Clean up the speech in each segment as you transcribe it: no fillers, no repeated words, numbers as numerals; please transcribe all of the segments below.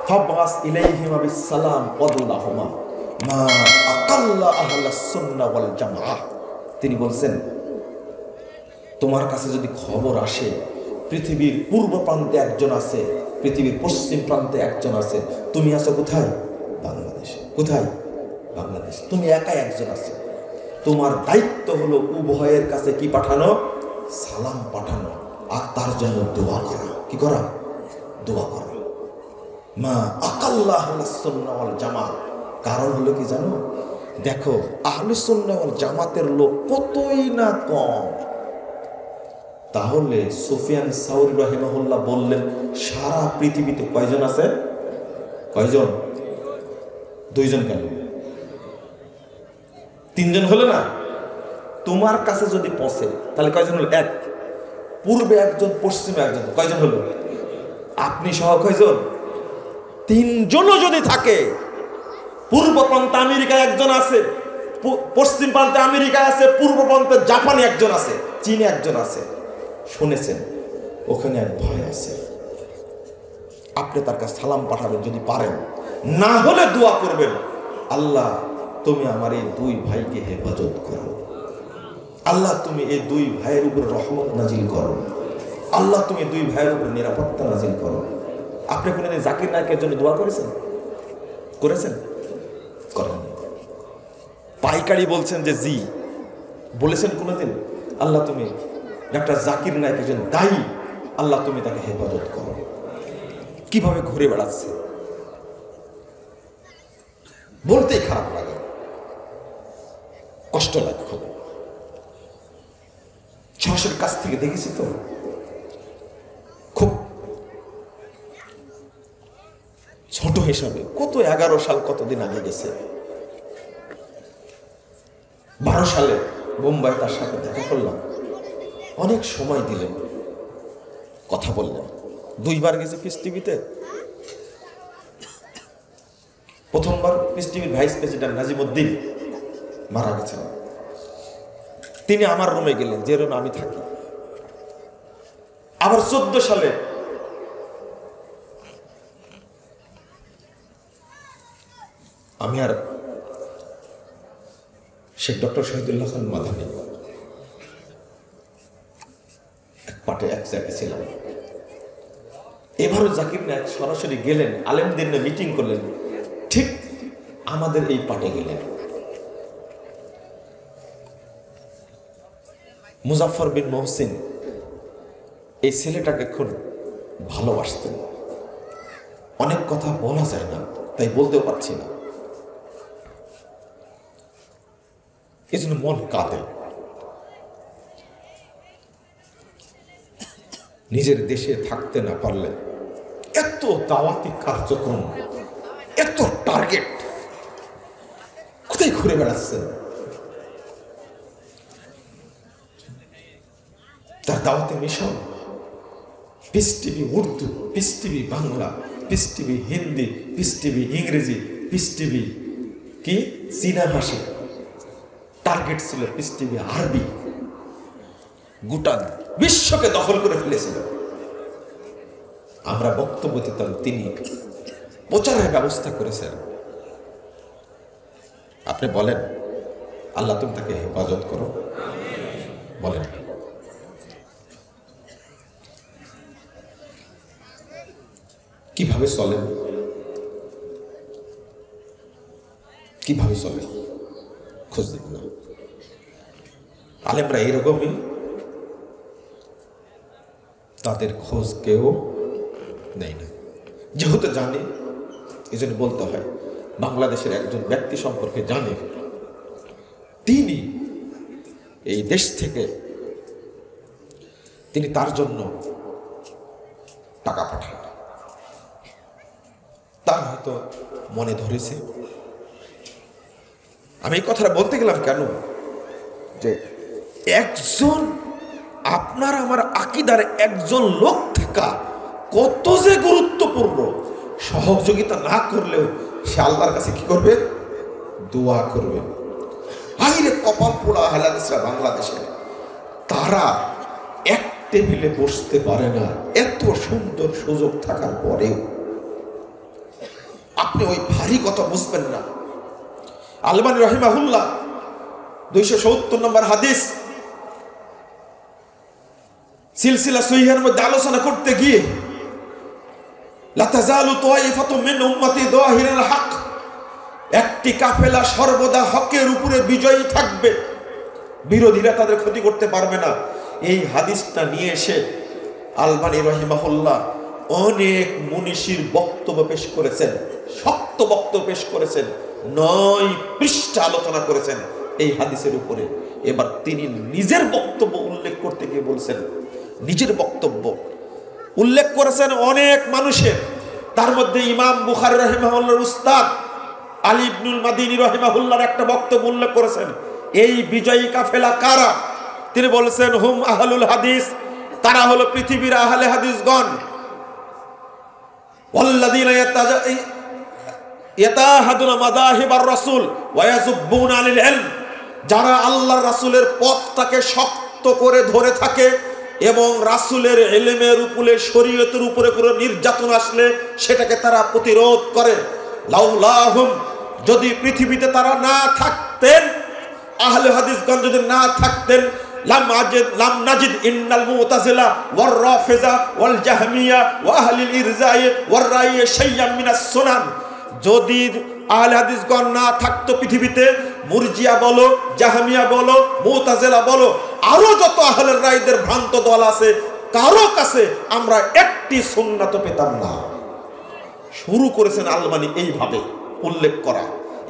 ফাবআস ইলাইহিমা বিসসালাম ওয়াদুল্লাহুমা মা আকাল্লা আহলাস সুন্নাহ ওয়াল জামাআহ। তিনি বলছেন, তোমার কাছে যদি খবর আসে পৃথিবীর পূর্ব প্রান্তে একজন আছে, পৃথিবীর পশ্চিম প্রান্তে একজন আছে, তুমি আছো কোথায়? বাংলাদেশে। কোথায়? বাংলাদেশ। তুমি একাই একজন আছে। তোমার দায়িত্ব হলো উভয়ের কাছে কি পাঠানো? সালাম পাঠানো, আর তার জন্য দোয়া করা। কি করা? দোয়া করা। মা আকাল্লা আহলাস সুন্নাহ ওয়াল জামাত। কারণ হলো কি জানো? দেখো আহলুস সুন্নাহ ওয়াল জামাতের লোক কতই না কম। তাহলে সুফিয়ান সাউরি রাহিমাহুল্লাহ বললেন, সারা পৃথিবীতে কয়জন আছে? কয়জন? দুইজন। কেন? তিনজন হলো না? তোমার কাছে যদি পৌঁছে তাহলে কয়জন হলো? এক। পূর্বে একজন, পশ্চিমে একজন, কয়জন হলো? আপনি সহ কয়জন? তিনজনও যদি থাকে, পূর্ব প্রান্তে আমেরিকায় একজন আছে, পশ্চিম প্রান্তে আমেরিকায় আছে, পূর্ব প্রান্তে জাপানে একজন আছে, চীনে একজন আছে। শুনেছেন ওখানে এক ভাই আছে, আপনি তার কাছে সালাম পাঠাবেন যদি পারেন, না হলে দোয়া করবেন, আল্লাহ তুমি আমার এই দুই ভাইকে হেফাজত করো, আল্লাহ তুমি এই দুই ভাইয়ের উপর রহমত নাজিল করো, আল্লাহ তুমি দুই ভাইয়ের উপর নিরাপত্তা নাজিল করো। আপনি কোনোদিন জাকির নায়কের জন্য দোয়া করেছেন? করেছেন? করেন? পাইকারি বলছেন যে জি, বলেছেন কোনোদিন আল্লাহ তুমি ডাক্তার জাকির নায়ক একজন দায়ী, আল্লাহ তুমি তাকে হেফাজত করো? কিভাবে ঘুরে বেড়াচ্ছে, বলতেই খারাপ লাগে, কষ্ট লাগে খুব। সরাসরি কাছ থেকে দেখেছি তো, খুব ছোট হিসাবে কত 11 সাল কতদিন আগে গেছে, 12 সালে বোম্বাই তার সাথে দেখা করলাম, অনেক সময় দিলেন, কথা বললেন। 2 বার গেছে পিস টিভিতে। প্রথমবার পিস টিভির ভাইস প্রেসিডেন্ট নাজিমউদ্দিন মারা গেছেন, তিনি আমার রুমে গেলেন, যে রুমে আমি থাকি। আবার 14 সালে আমি আর শেখ ডক্টর শহীদুল্লাহ খান মাদানী এক পাটে এক জায়গায় ছিলাম। এবারও জাকির নায়ক সরাসরি গেলেন, আলেমদের নিয়ে মিটিং করলেন, ঠিক আমাদের এই পাটে গেলেন। মুজাফফর বিন মহসিন এই ছেলেটাকে খুব ভালোবাসতেন। অনেক কথা বলা যায় না, তাই বলতেও পারছি না, এই জন্য মন কাঁদে। নিজের দেশে থাকতে না পারলে এত দাওয়াতি কার্যক্রম, এত টার্গেট, কোথায় ঘুরে বেড়াচ্ছেন? তার দাওয়াতি mission piece TV Urdu, piece TV Bangla, piece TV Hindi, piece TV ইংরেজি, পিস টিভি কি চীনা ভাষা, টার্গেট ছিল পিস টিভি আরবি। গোটা বিশ্বকে দখল করে ফেলেছিল। আমরা বক্তব্য দিতাম, তিনি প্রচারের ব্যবস্থা করেছেন। আপনি বলেন আল্লাহ তুমি তাকে হেফাজত করো, বলেন। কিভাবে চলেন? কিভাবে চলে খোঁজ দেব না। আলেমরা এরকমই, তাদের খোঁজ কেউ নেই না, যেহেতু জানে এই জন্য বলতে হয়। বাংলাদেশের একজন ব্যক্তি সম্পর্কে জানে, তিনি এই দেশ থেকে তিনি তার জন্য টাকা পাঠান, তার হয়তো মনে ধরেছে। আমি এই কথাটা বলতে গেলাম কেন, যে একজন আপনার আমার আকীদার একজন লোক থাকা কত যে গুরুত্বপূর্ণ। সহযোগিতা না করলেও সে আল্লাহর কাছে কি করবে? দোয়া করবে। আইরে কপাল পোড়া হালাদেশরা বাংলাদেশে, তারা এক টেবিলে বসতে পারে না, এত সুন্দর সুযোগ থাকার পরেও। আপনি ওই ভারী কথা বুঝবেন না। আলবানী রহিমাহুল্লাহ 270 নম্বর হাদিস সিলসিলা সহিহের মধ্যে আলোচনা করতে গিয়ে লা তাযালু তায়ফাতুম মিন উম্মতি যাহিরুল হক, একটি কাফেলা সর্বদা হকের উপরে বিজয়ী থাকবে, বিরোধীরা তাদের ক্ষতি করতে পারবে না। এই হাদিসটা নিয়ে এসে আলবানী রহিমাহুল্লাহ অনেক মুনিশির বক্তব্য পেশ করেছেন, শক্ত বক্তব্য পেশ করেছেন, 9 পৃষ্ঠা আলোচনা করেছেন এই হাদিসের উপরে। এবার তিনি নিজের বক্তব্য উল্লেখ করতে গিয়ে বলছেন, নিজের বক্তব্য উল্লেখ করেছেন অনেক মানুষের, তার মধ্যে ইমাম বুখারী রাহিমাহুল্লাহর উস্তাদ আলী ইবনুল মাদিনী রাহিমাহুল্লাহর একটা বক্তব্য উল্লেখ করেছেন। এই বিজয়ী কাফেলা কারা? তিনি বলেছেন হুম আহলুল হাদিস, তারা হলো পৃথিবীর আহলে হাদিসগণ। ওয়াল্লাযীনা ইয়াতাহাদুনা মাযাহিবার রাসূল ওয়া ইয়াযুব্বুনা আনিল ইলম, যারা আল্লাহর রাসূলের পথটাকে শক্ত করে ধরে থাকে এবং রাসূলের ইলমের উপরে, শরীয়তের উপরে কোনো নির্যাতন আসলে সেটাকে তারা প্রতিরোধ করে। লাউলাহুম, যদি পৃথিবীতে তারা না থাকতেন, আহলে হাদিসগণ যদি না থাকতেন, লাম নাজিদ ইন্নাল মুতাজিলা ওয়ার রাফিজা ওয়াল জাহমিয়া ওয়া আহলিল ইরজাই ওয়ার রাই শাইয়াম মিনাস সুনান, যদি আহলে হাদিসগণ না থাকতো পৃথিবীতে, মুরজিয়া বলো, জাহমিয়া বলো, মুতাজিলা বলো, আরো যত আহলের রায়দের ভ্রান্ত দল আছে, কারো কাছে আমরা একটি সুন্নাত পেতাম না। শুরু করেছেন আলবানী এইভাবে উল্লেখ করা।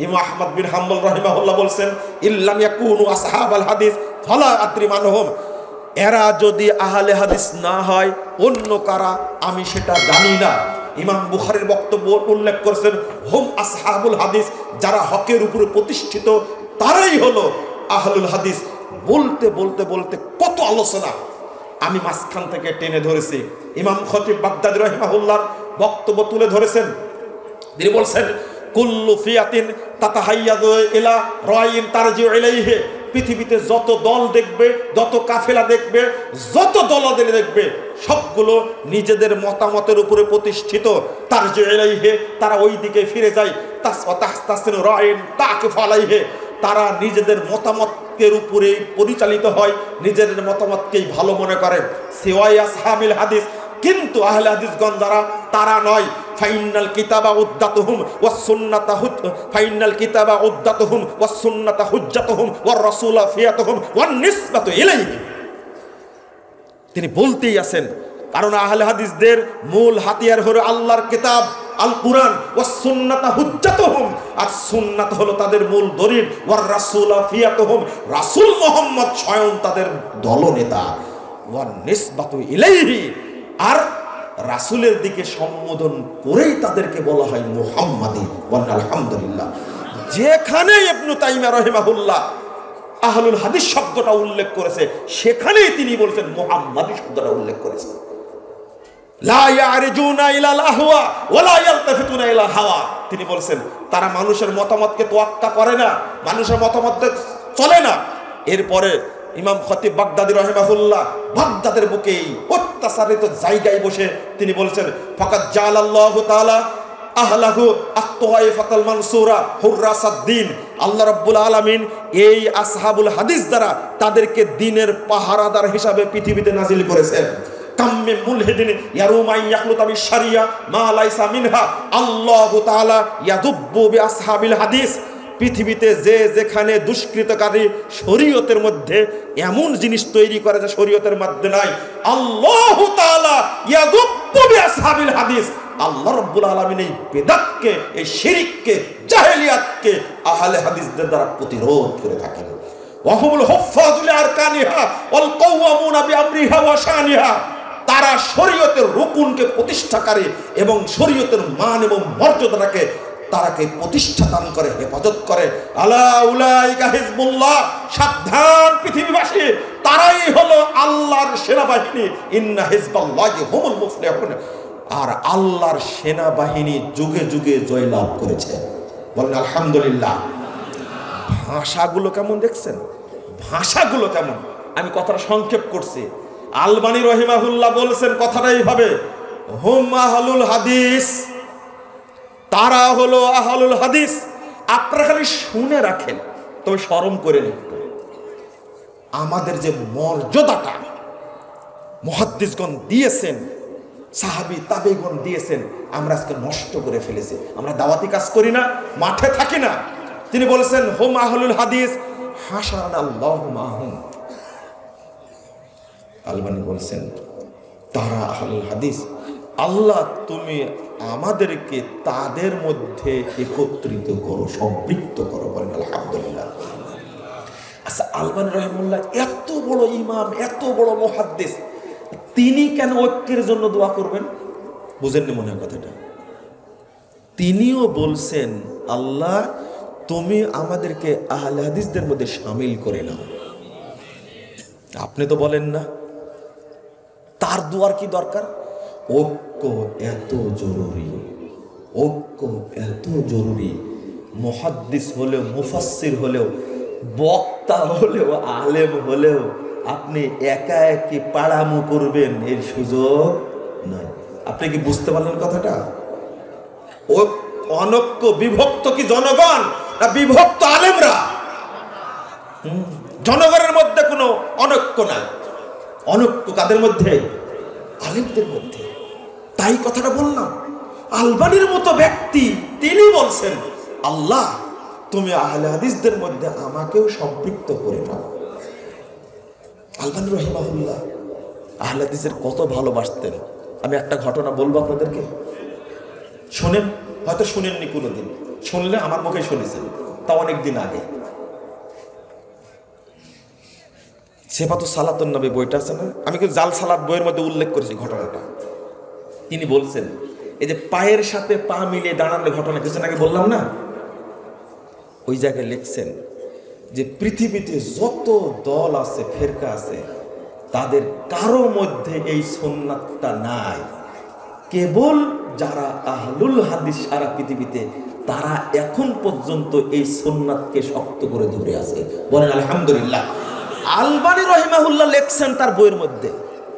ইমাম আহমদ বিন হাম্বল রাহিমাহুল্লাহ বলছেন ইল্লাম ইয়াকুনু আসহাবাল হাদিস ফালা আদরি মানহুম, এরা যদি আহলে হাদিস না হয় অন্য কারা আমি সেটা জানি না। ইমাম বুখারীর বক্তব্য উল্লেখ করেছেন হুম আসহাবুল হাদিস, যারা হকের উপরে প্রতিষ্ঠিত তারাই হলো আহলুল হাদিস। বলতে বলতে বলতে কত আলোচনা আমি মাঝখান থেকে টেনে ধরেছি। ইমাম খতিব বাগদাদী রাহিমাহুল্লাহর বক্তব্য তুলে ধরেছেন। তিনি বলছেন কুল্লু ফিয়াতিন তাতাহাইয়াযু ইলা রায়িন তারজিউ ইলাইহি, পৃথিবীতে যত দল দেখবে, যত কাফেলা দেখবে, যত দলাদলি দেখবে, সবগুলো নিজেদের মতামতের উপরে প্রতিষ্ঠিত। তারজিউ ইলাইহি, তারা ওই দিকে ফিরে যায়। তাসতাসিনু রায়িন তাকিফু আলাইহি, তারা নিজেদের মতামতের উপরে পরিচালিত হয়, নিজেদের মতামতকেই ভালো মনে করে। সিওয়াই আসহাবিল হাদিস, কিন্তু আহলে হাদিসগণ যারা, তারা নয়। ফাইনাল কিতাবা উদ্দাতুহুম ওয়াস সুন্নাতা ফাইনাল কিতাবা উদ্দাতুহুম ওয়াস সুন্নাতা হুজ্জাতুহুম ওয়ার রাসূলা ফিয়াতুহুম ওয়ান নিসবাতু ইলাইহি। তিনি বলতেই আছেন, কারণ আহলে হাদিসদের মূল হাতিয়ার হলো আল্লাহর কিতাব আল কুরআন, ওয়াস সুন্নাতা হুজ্জাতুহুম, আর সুন্নাত হলো তাদের মূল দলিল, ওয়ার রাসূলা ফিয়াতুহুম, রাসূল মুহাম্মদ স্বয়ং তাদের দলনেতা, ওয়ান নিসবাতু ইলাইহি, আর রাসূলের দিকে সম্বোধন করেই তাদেরকে বলা হয় মুহাম্মাদি। বলেন আলহামদুলিল্লাহ। যেখানে ইবনে তাইমিয়া রাহিমাহুল্লাহ আহলুল হাদিস শব্দটা উল্লেখ করেছে, সেখানেই তিনি বলেছেন মুহাম্মাদি শব্দটা উল্লেখ করেছেন। লা ইয়ারজুনা ইলাল আহওয়া ওয়া লা ইয়ালতাফিতুনা ইলাল হাওয়া, তিনি বলেছেন তারা মানুষের মতামতকে তোয়াক্কা করে না, মানুষের মতামতে চলে না। এরপরে ইমাম খতিব বাগদাদী রাহিমাহুল্লাহ বাগদাদের বুকেই অত্যাচারিত জায়গায় বসে তিনি বলেছেন ফাকাদ জালাল্লাহু তাআলা আহলাহু আত-তাওয়াইফাতাল মানসুরা হুররাসাদ-দ্বীন, আল্লাহ রাব্বুল আলামিন এই আসহাবুল হাদিস দ্বারা তাদেরকে দ্বীনের পাহারাদার হিসাবে পৃথিবীতে নাজিল করেছেন। কাম্মে মুলহিদিন ইয়ারুমা ইয়াখলুতা বিশ-শারিয়া মা লাইসা মিনহা, আল্লাহু তাআলা ইয়াদুব্বু বিআসহাবিল হাদিস, পৃথিবীতে যে যেখানে দুষ্কৃতকারী শরীয়তের মধ্যে এমন জিনিস তৈরি করে যে শরীয়তের মধ্যে নাই, আল্লাহু তাআলা ইয়াদুব্বু বিআসহাবিল হাদিস, আল্লাহ রাব্বুল আলামিন এই বিদআতকে, এই শিরককে, জাহেলিয়াতকে আহলে হাদিসদের দ্বারা প্রতিরোধ করে থাকেন। ওয়া হুমুল হুফাযুল আরকানিহা ওয়াল কাওয়ামুনা বিআমরিহা ওয়া শানিহা, তারা শরীয়তের রুকুনকে প্রতিষ্ঠাকারী এবং শরীয়তের মান এবং মর্যাদাকে তারাকে প্রতিষ্ঠা দান করে, হেফাজত করে। আলা উলাইকা হিজবুল্লাহ, সাবধান পৃথিবীবাসী, তারাই হলো আল্লাহর সেনাবাহিনী। ইন্না হিজবাল্লাহি হুমুল মুফলিহুন, আর আল্লাহর সেনাবাহিনী যুগে যুগে জয়লাভ করেছে। বলেন আলহামদুলিল্লাহ। ভাষাগুলো কেমন দেখছেন? ভাষাগুলো কেমন? আমি কথাটা সংক্ষেপ করছি। আলবানী রহিমাহুল্লাহ বলেছেন কথাটা এইভাবে, হুম আহলুল হাদিস, তারা হলো আহলুল হাদিস। আপনারা খালি শুনে রাখেন, তবে শরম করে নিন। আমাদের যে মর্যাদাটা মুহাদ্দিসগণ দিয়েছেন, সাহাবী তাবেঈগণ দিয়েছেন, আমরা আজকে নষ্ট করে ফেলেছি। আমরা দাওয়াতি কাজ করি না, মাঠে থাকি না। তিনি বলেছেন হুম আহলুল হাদিস হাশারানাল্লাহু মাহুম। আলবানী বলেছেন তারা আহলুল হাদিস, আল্লাহ তুমি আমাদেরকে তাদের মধ্যে একত্রিত করো, সম্পৃক্ত করো। বলেন আলহামদুলিল্লাহ। আচ্ছা, আলবানী রাহিমাহুল্লাহ এত বড় ইমাম, এত বড় মুহাদ্দিস, তিনি কেন ঐক্যের জন্য দোয়া করবেন? বুঝেননি মনে হয় কথাটা? তিনিও বলছেন আল্লাহ তুমি আমাদেরকে আহলে হাদিসদের মধ্যে শামিল করে নাও। আপনি তো বলেন না। তার দোয়ার কি দরকার? ঐক্য এত জরুরি, ঐক্য এত জরুরি। মুহাদ্দিস হলেও, মুফাসসির হলেও, বক্তা হলেও, আলেম হলেও আপনি একা একই পাড়ামো করবেন এর সুযোগ নাই। আপনি কি বুঝতে পারলেন কথাটা? ও অনৈক্য, বিভক্ত কি জনগণ না বিভক্ত আলেমরা? জনগণের মধ্যে কোনো অনৈক্য নাই, অনৈক্য কাদের মধ্যে? আলেমদের মধ্যে। তাই কথাটা বললাম। আলবানীর মতো ব্যক্তি তিনি বলছেন আল্লাহ তুমি আহলে হাদিসদের মধ্যে আমাকেও সম্পৃক্ত করে নাও। আলবানী রাহিমাহুল্লাহ আহলে হাদিসের কত ভালোবাসতেন। আমি একটা ঘটনা বলবো আপনাদেরকে, শোনেন। হয়তো শুনেননি কোনোদিন, শুনলে আমার মুখে শুনেছেন, তা অনেক দিন আগে। সিফাতুস সালাতুন নবী বইটা আছে না, আমি কিন্তু জাল সালাত বইয়ের মধ্যে উল্লেখ করেছি ঘটনাটা। তিনি বলছেন এই যে পায়ের সাথে পা মিলিয়ে দাঁড়ানোর ঘটনা কিছুদিন আগে বললাম না, ওই জায়গায় লিখছেন যে পৃথিবীতে যত দল আছে, ফেরকা আছে, তাদের কারো মধ্যে এই সুন্নাতটা নাই। কেবল যারা আহলুল হাদিস সারা পৃথিবীতে, তারা এখন পর্যন্ত এই সুন্নাতকে শক্ত করে ধরে আছে। বলেন আলহামদুলিল্লাহ। আলবানী রাহিমাহুল্লাহ লেখছেন তার বইয়ের মধ্যে,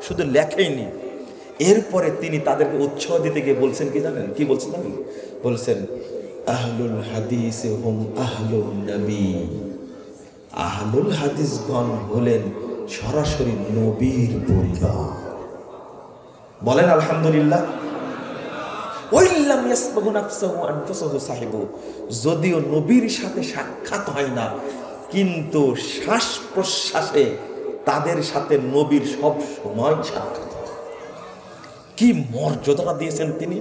শুধু লেখেইনি, এরপরে তিনি তাদেরকে উৎসাহ দিতে গিয়ে বলছেন কি জানেন? কি বলছেন জানেন? বলছেন আহলুল হাদিস হুম আহলুন নবী। আহলুল হাদিসগণ হলেন সরাসরি নবীর পরিবার। বলেন আলহামদুলিল্লাহ। ওয়াইল্লাম ইয়াসবাগু নাফসাহু আনফুসাহু সাহিবু, যদিও নবীর সাথে সাক্ষাৎ হয় না, কিন্তু শ্বাস প্রশ্বাসে তাদের সাথে নবীর সব সময় সাক্ষাৎ। কি মর্যাদা দিয়েছেন তিনি!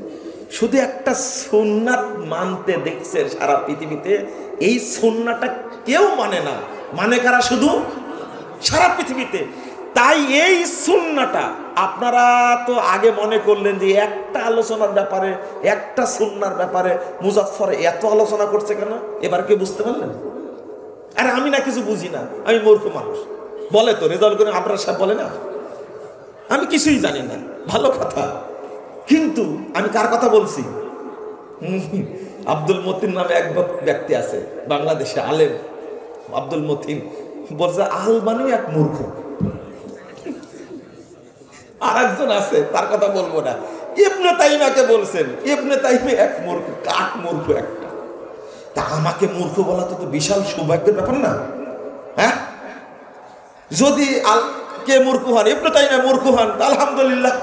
শুধু একটা সুন্নাত মানতে দেখছে সারা পৃথিবীতে, এই সুন্নাতটা কেউ মানে না। মানে কারা? শুধু সারা পৃথিবীতে। তাই এই সুন্নাতটা আপনারা তো আগে মনে করলেন যে একটা আলোচনার ব্যাপারে, একটা সুন্নার ব্যাপারে মুজাফফর এত আলোচনা করছে কেন? এবার কি বুঝতে পারলেন? আরে আমি না কিছু বুঝি না, আমি মূর্খ মানুষ। বলে তো রেজাল্ট করে আপনার সাহেব বলে না আমি কিছুই জানি না, ভালো কথা। কিন্তু আমি কার কথা বলছি? আব্দুল মতিন নামে এক ব্যক্তি আছে বাংলাদেশে, আলেম আব্দুল মতিন, বলছে আলবানীও এক মূর্খ। আর একজন আছে, তার কথা বলবো না, ইবনে তাইমিয়াকে বলছেন ইবনে তাইমিয়া এক মূর্খ, কাক মূর্খ একটা। তা আমাকে মূর্খ বলা তো বিশাল সৌভাগ্যের ব্যাপার না? হ্যাঁ, যদি কে মূর্খ হন, ইবনে তাইমিয়া মূর্খ হন আলহামদুলিল্লাহ,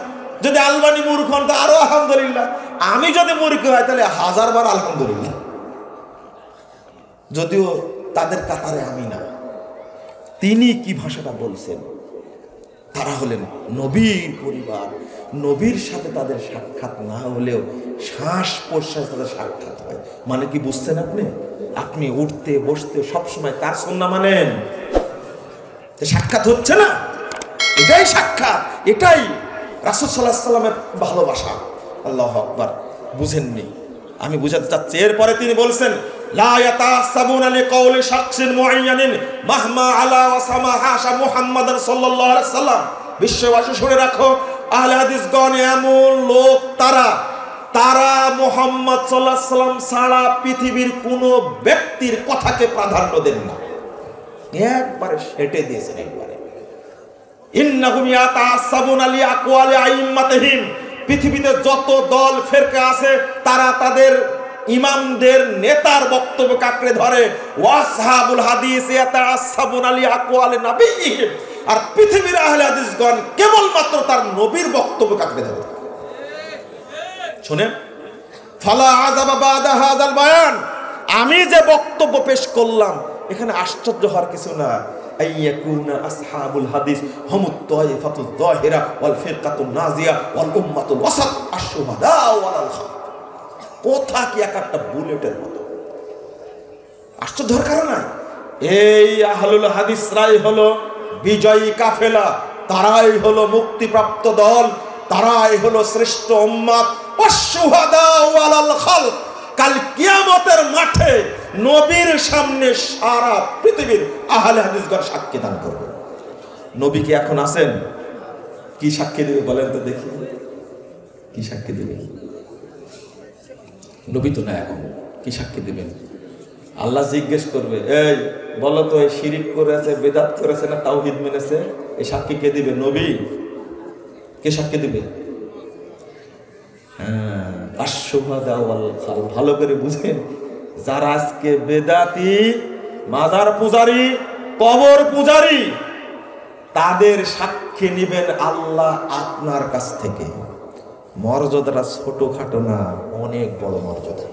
যদি আলবানী মূর্খ হন তা আরো আলহামদুলিল্লাহ, আমি যদি মূর্খ হয় তাহলে 1000 বার আলহামদুলিল্লাহ, যদিও তাদের কাতারে আমি না। তিনি কি ভাষাটা বলছেন? তারা হলেন নবীর পরিবার। নবীর সাথে তাদের সাক্ষাৎ না হলেও শ্বাস প্রশ্বাস তাদের সাক্ষাৎ হয়। মানে কি বুঝছেন আপনি? আপনি উঠতে বসতে সবসময় কার সুন্নাহ মানেন? সাক্ষাৎ হচ্ছে না, এটাই সাক্ষাৎ, এটাই রাসূল সাল্লাল্লাহু আলাইহি ওয়াসাল্লামের ভালোবাসা। আল্লাহু আকবার। বুঝেননি? আমি বুঝাতে চাচ্ছি। এরপরে তিনি বলছেন লা ইয়াতাসাবুনা লিকাউলি শাখসিন মুআয়্যানিন মাহমা আলা ওয়া সামাহা মুহাম্মাদান সাল্লাল্লাহু আলাইহি ওয়াসাল্লাম। বিশ্ববাসী শুনে রাখো, আহলে হাদিসগণ এমন লোক, তারা মুহাম্মদ সাল্লাল্লাহু আলাইহি ওয়াসাল্লাম ছাড়া পৃথিবীর কোনো ব্যক্তির কথাকে প্রাধান্য দেন না। একবারে সেটে দিয়েছেন একবারে। ইন্নাহুম ইয়াতাসাবুনা লিআকওয়ালি আইম্মাতিহিম। পৃথিবীতে যত দল ফেরকা আছে তারা তাদের ইমামদের নেতার বক্তব্য কাকড়ে ধরে, ওয়াসহাবুল হাদিস ইয়াতাআসসাবুন আলি আকওয়ালি নাবিয়্যিহিম, আর পৃথিবীর আহলে হাদিসগণ কেবলমাত্র তার নবীর বক্তব্য কাকড়ে ধরে। শুনেন, ফালা আযাবা বাদা হাযাল বায়ান, আমি যে বক্তব্য পেশ করলাম এখানে আশ্চর্য হওয়ার কিছু না। আইয়াকুনা আসহাবুল হাদিস হুমুত তায়ফাতুয যাহিরা ওয়াল ফিরকাতুন নাজিয়া ওয়াল উম্মাতুল ওয়াসাত আশ-শুহাদা ওয়াল খালক। কথা কি এক একটা বুলেটের মতো, আশ্চর্য হওয়ার কারণ নাই। এই আহলুল হাদিসরাই হলো বিজয়ী কাফেলা, তারাই হলো মুক্তিপ্রাপ্ত দল, তারাই হলো শ্রেষ্ঠ উম্মত। আশ-শুহাদা ওয়াল খালক, কাল কিয়ামতের মাঠে নবীর সামনে সারা পৃথিবীর আহলে হাদিসগণ সাক্ষী দান করবে। নবী কি এখন আছেন? কি সাক্ষী দেবে বলেন তো দেখি, কি সাক্ষী দেবে? নবী তো না, এখন কি সাক্ষী দেবেন? আল্লাহ জিজ্ঞেস করবে, এই বলো তো, এই শিরিক করেছে, বেদাত করেছে না তাওহীদ মেনেছে? এই সাক্ষী কে দিবে? নবী। কে সাক্ষী দিবে? আশ-শুহাদা ওয়াল খালক। ভালো করে বুঝেন, যারা আজকে বেদাতি, মাজার পূজারি, কবর পূজারি, তাদের সাক্ষী নিবেন আল্লাহ আপনার কাছ থেকে। মর্যাদাটা ছোটখাটো না, অনেক বড় মর্যাদা,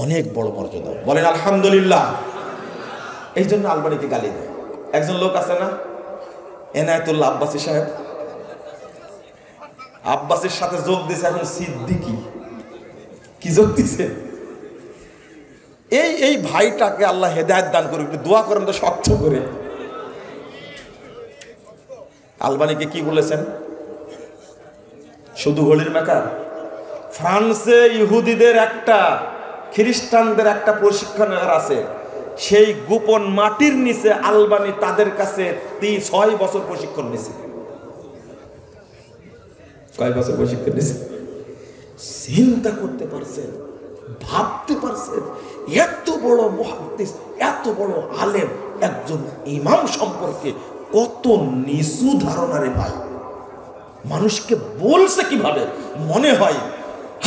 অনেক বড় মর্যাদা। বলেন আলহামদুলিল্লাহ। এই জন্য আলবানিকে গালি দেয়। একজন লোক আছে না, এনায়েতুল্লাহ আব্বাসী সাহেব, আব্বাসের সাথে যোগ দিয়েছে এখন সিদ্দিকি। কি যোগ দিছে? এই ভাইটাকে আল্লাহ হেদায়েত দান করুক, দোয়া করেন তো শক্ত করে। আলবানিকে কি বলেছেন? শুধু হোলির মেকার। ফ্রান্সে ইহুদিদের একটা, খ্রিস্টানদের একটা প্রশিক্ষণাগার আছে, সেই গোপন মাটির নিচে আলবানি তাদের কাছে 6 বছর প্রশিক্ষণ নিছে। কয় বছর প্রশিক্ষণ নিছে? চিন্তা করতে পারছেন, ভাবতে পারছেন, এত বড় মুহাদ্দিস, এত বড় আলেম একজন ইমাম সম্পর্কে কত নিচু ধারণা রে ভাই। মানুষকে বলছে কিভাবে, মনে হয়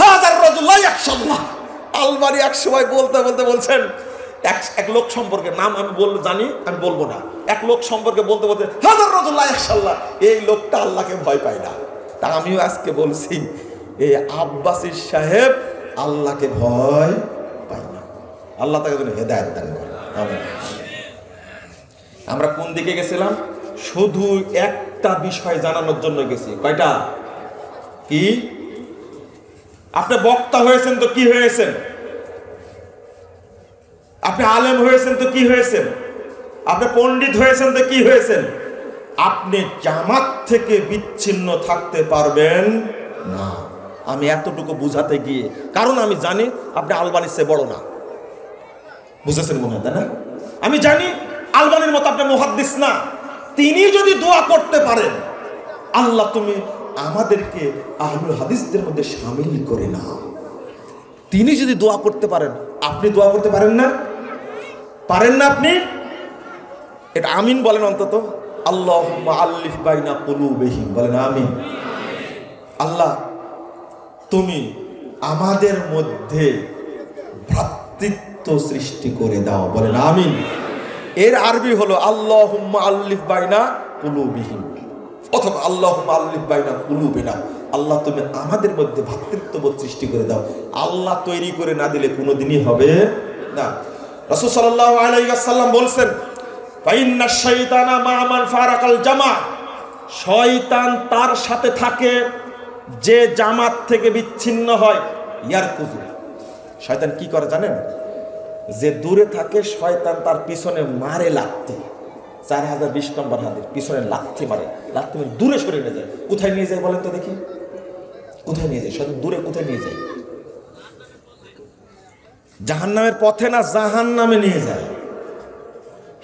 হাজার রাজুল্লাহ ইয়াখশাল্লাহ। আলবানি এক সময় বলতে বলতে বলছেন, এক লোক সম্পর্কে, নাম আমি জানি, আমি বলবো না, এক লোক সম্পর্কে বলতে বলতে হাজার রাজুল্লাহ ইয়াখশাল্লাহ, এই লোকটা আল্লাহকে ভয় পায় না। তা আমিও আজকে বলছি, এই আব্বাসী সাহেব আল্লাহকে ভয় পায় না। আল্লাহ তাকে যেন হেদায়েত দান করে। আমরা কোন দিকে গেছিলাম? শুধু একটা বিষয় জানানোর জন্য গেছি। কয়টা? কি? আপনি বক্তা হয়েছেন তো কি হয়েছেন? আপনি আলেম হয়েছেন তো কি হয়েছেন? আপনি পণ্ডিত হয়েছেন তো কি হয়েছেন? আপনি জামাত থেকে বিচ্ছিন্ন থাকতে পারবেন না। আমি এতটুকু বুঝাতে গিয়ে, কারণ আমি জানি আপনি আলবানির চেয়ে বড় না। বুঝেছেন মনে হয়, তাই না? আমি জানি আলবানির মতো আপনি মুহাদ্দিস না। তিনি যদি দোয়া করতে পারেন, আল্লাহ তুমি আমাদেরকে আহলুল হাদিসদের মধ্যে শামিল করে নাও। তিনি যদি দোয়া করতে পারেন, আপনি দোয়া করতে পারেন না? পারেন না আপনি? এটা আমিন বলেন অন্তত। আল্লাহুম্মা আল্লিফ বাইনা কুলুবিহিম, বলেন আমিন। আল্লাহ তুমি আমাদের মধ্যে ভ্রাতৃত্ব সৃষ্টি করে দাও, বলেন আমিন। এর আরবি হলো আল্লাহুম্মা আল্লিফ বাইনা কুলুবিহিম, অথবা আল্লাহুম্মা আল্লিফ বাইনা কুলুবিনা। আল্লাহ তুমি আমাদের মধ্যে ভ্রাতৃত্ববোধ সৃষ্টি করে দাও। আল্লাহ তৈরি করে না দিলে কোনোদিনই হবে না। রাসূল সাল্লাল্লাহু আলাইহি ওয়াসাল্লাম বলছেন, ফাইন্না শাইতানা মা মান ফারাকাল জামা, শয়তান তার সাথে থাকে যে জামাত থেকে বিচ্ছিন্ন হয়। ইয়ারকুজু, শয়তান কি করে জানেন? যে দূরে থাকে শয়তান তার পিছনে মারে লাথি। 4020 নম্বর হাদিস, পিছনে লাথি মারে, লাথি মারে দূরে সরে নিয়ে যায়। কোথায় নিয়ে যায় বলেন তো দেখি? কোথায় নিয়ে যায়? শয়তান দূরে কোথায় নিয়ে যায়? জাহান্নামের পথে না, জাহান্নামে নিয়ে যায়।